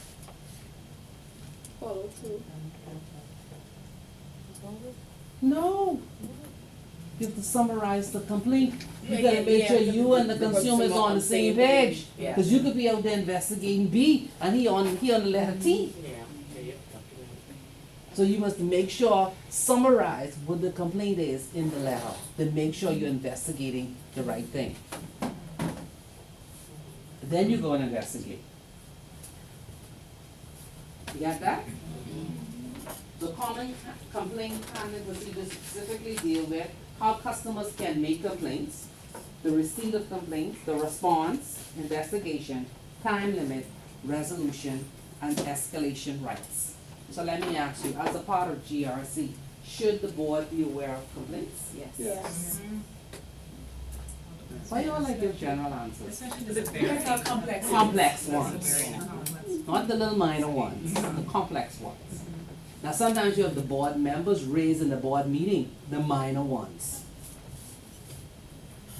Follow through. no. You have to summarize the complaint. You Yeah, gotta yeah, make sure yeah. you and the The consumer is consumer on the same page. Yeah. Cause you could be out there investigating B and he on the letter T. Yeah, yeah. So you must make sure, summarize what the complaint is in the letter, then make sure you're investigating the right thing. Then you go and investigate. You got that? The common complaint handling procedures specifically deal with how customers can make complaints, the receipt of complaints, the response, investigation, time limit, resolution, and escalation rights. So let me ask you, as a part of GRC, should the board be aware of complaints? Yes. Yes. Why you all like give general answers? Especially the very complex. Complex ones, not the little minor ones, the complex ones. Now, sometimes you have the board members raise in the board meeting the minor ones.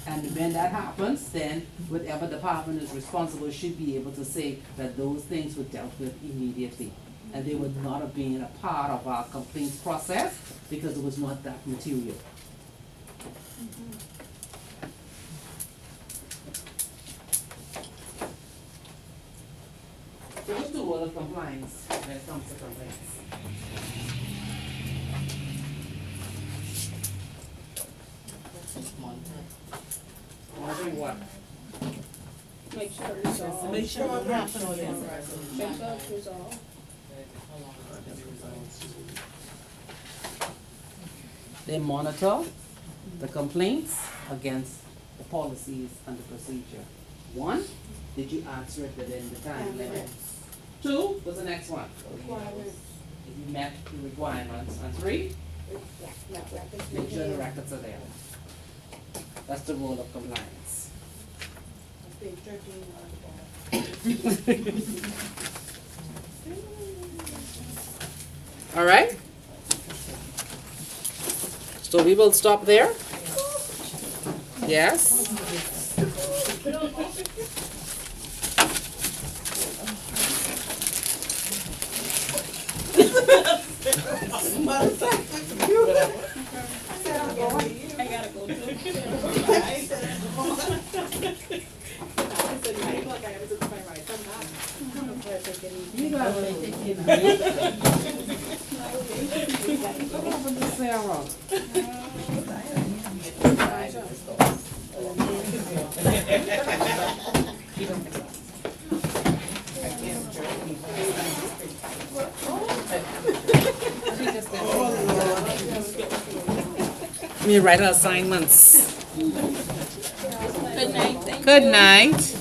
And when that happens, then whatever department is responsible should be able to say that those things were dealt with immediately. And they would not have been a part of our complaints process because it was not that material. So what's the role of compliance when it comes to complaints? Monitoring what? Make sure it's resolved. Make sure what happened with it. Make sure it's resolved. They monitor the complaints against the policies and the procedure. One, did you answer it within the time limit? Two, what's the next one? If you met the requirements. And three, make sure the records are there. That's the role of compliance. All right? So we will stop there? Yes? I gotta go too. You gotta take it. What happened to Sarah? Let me write her assignments. Good night, thank you. Good night.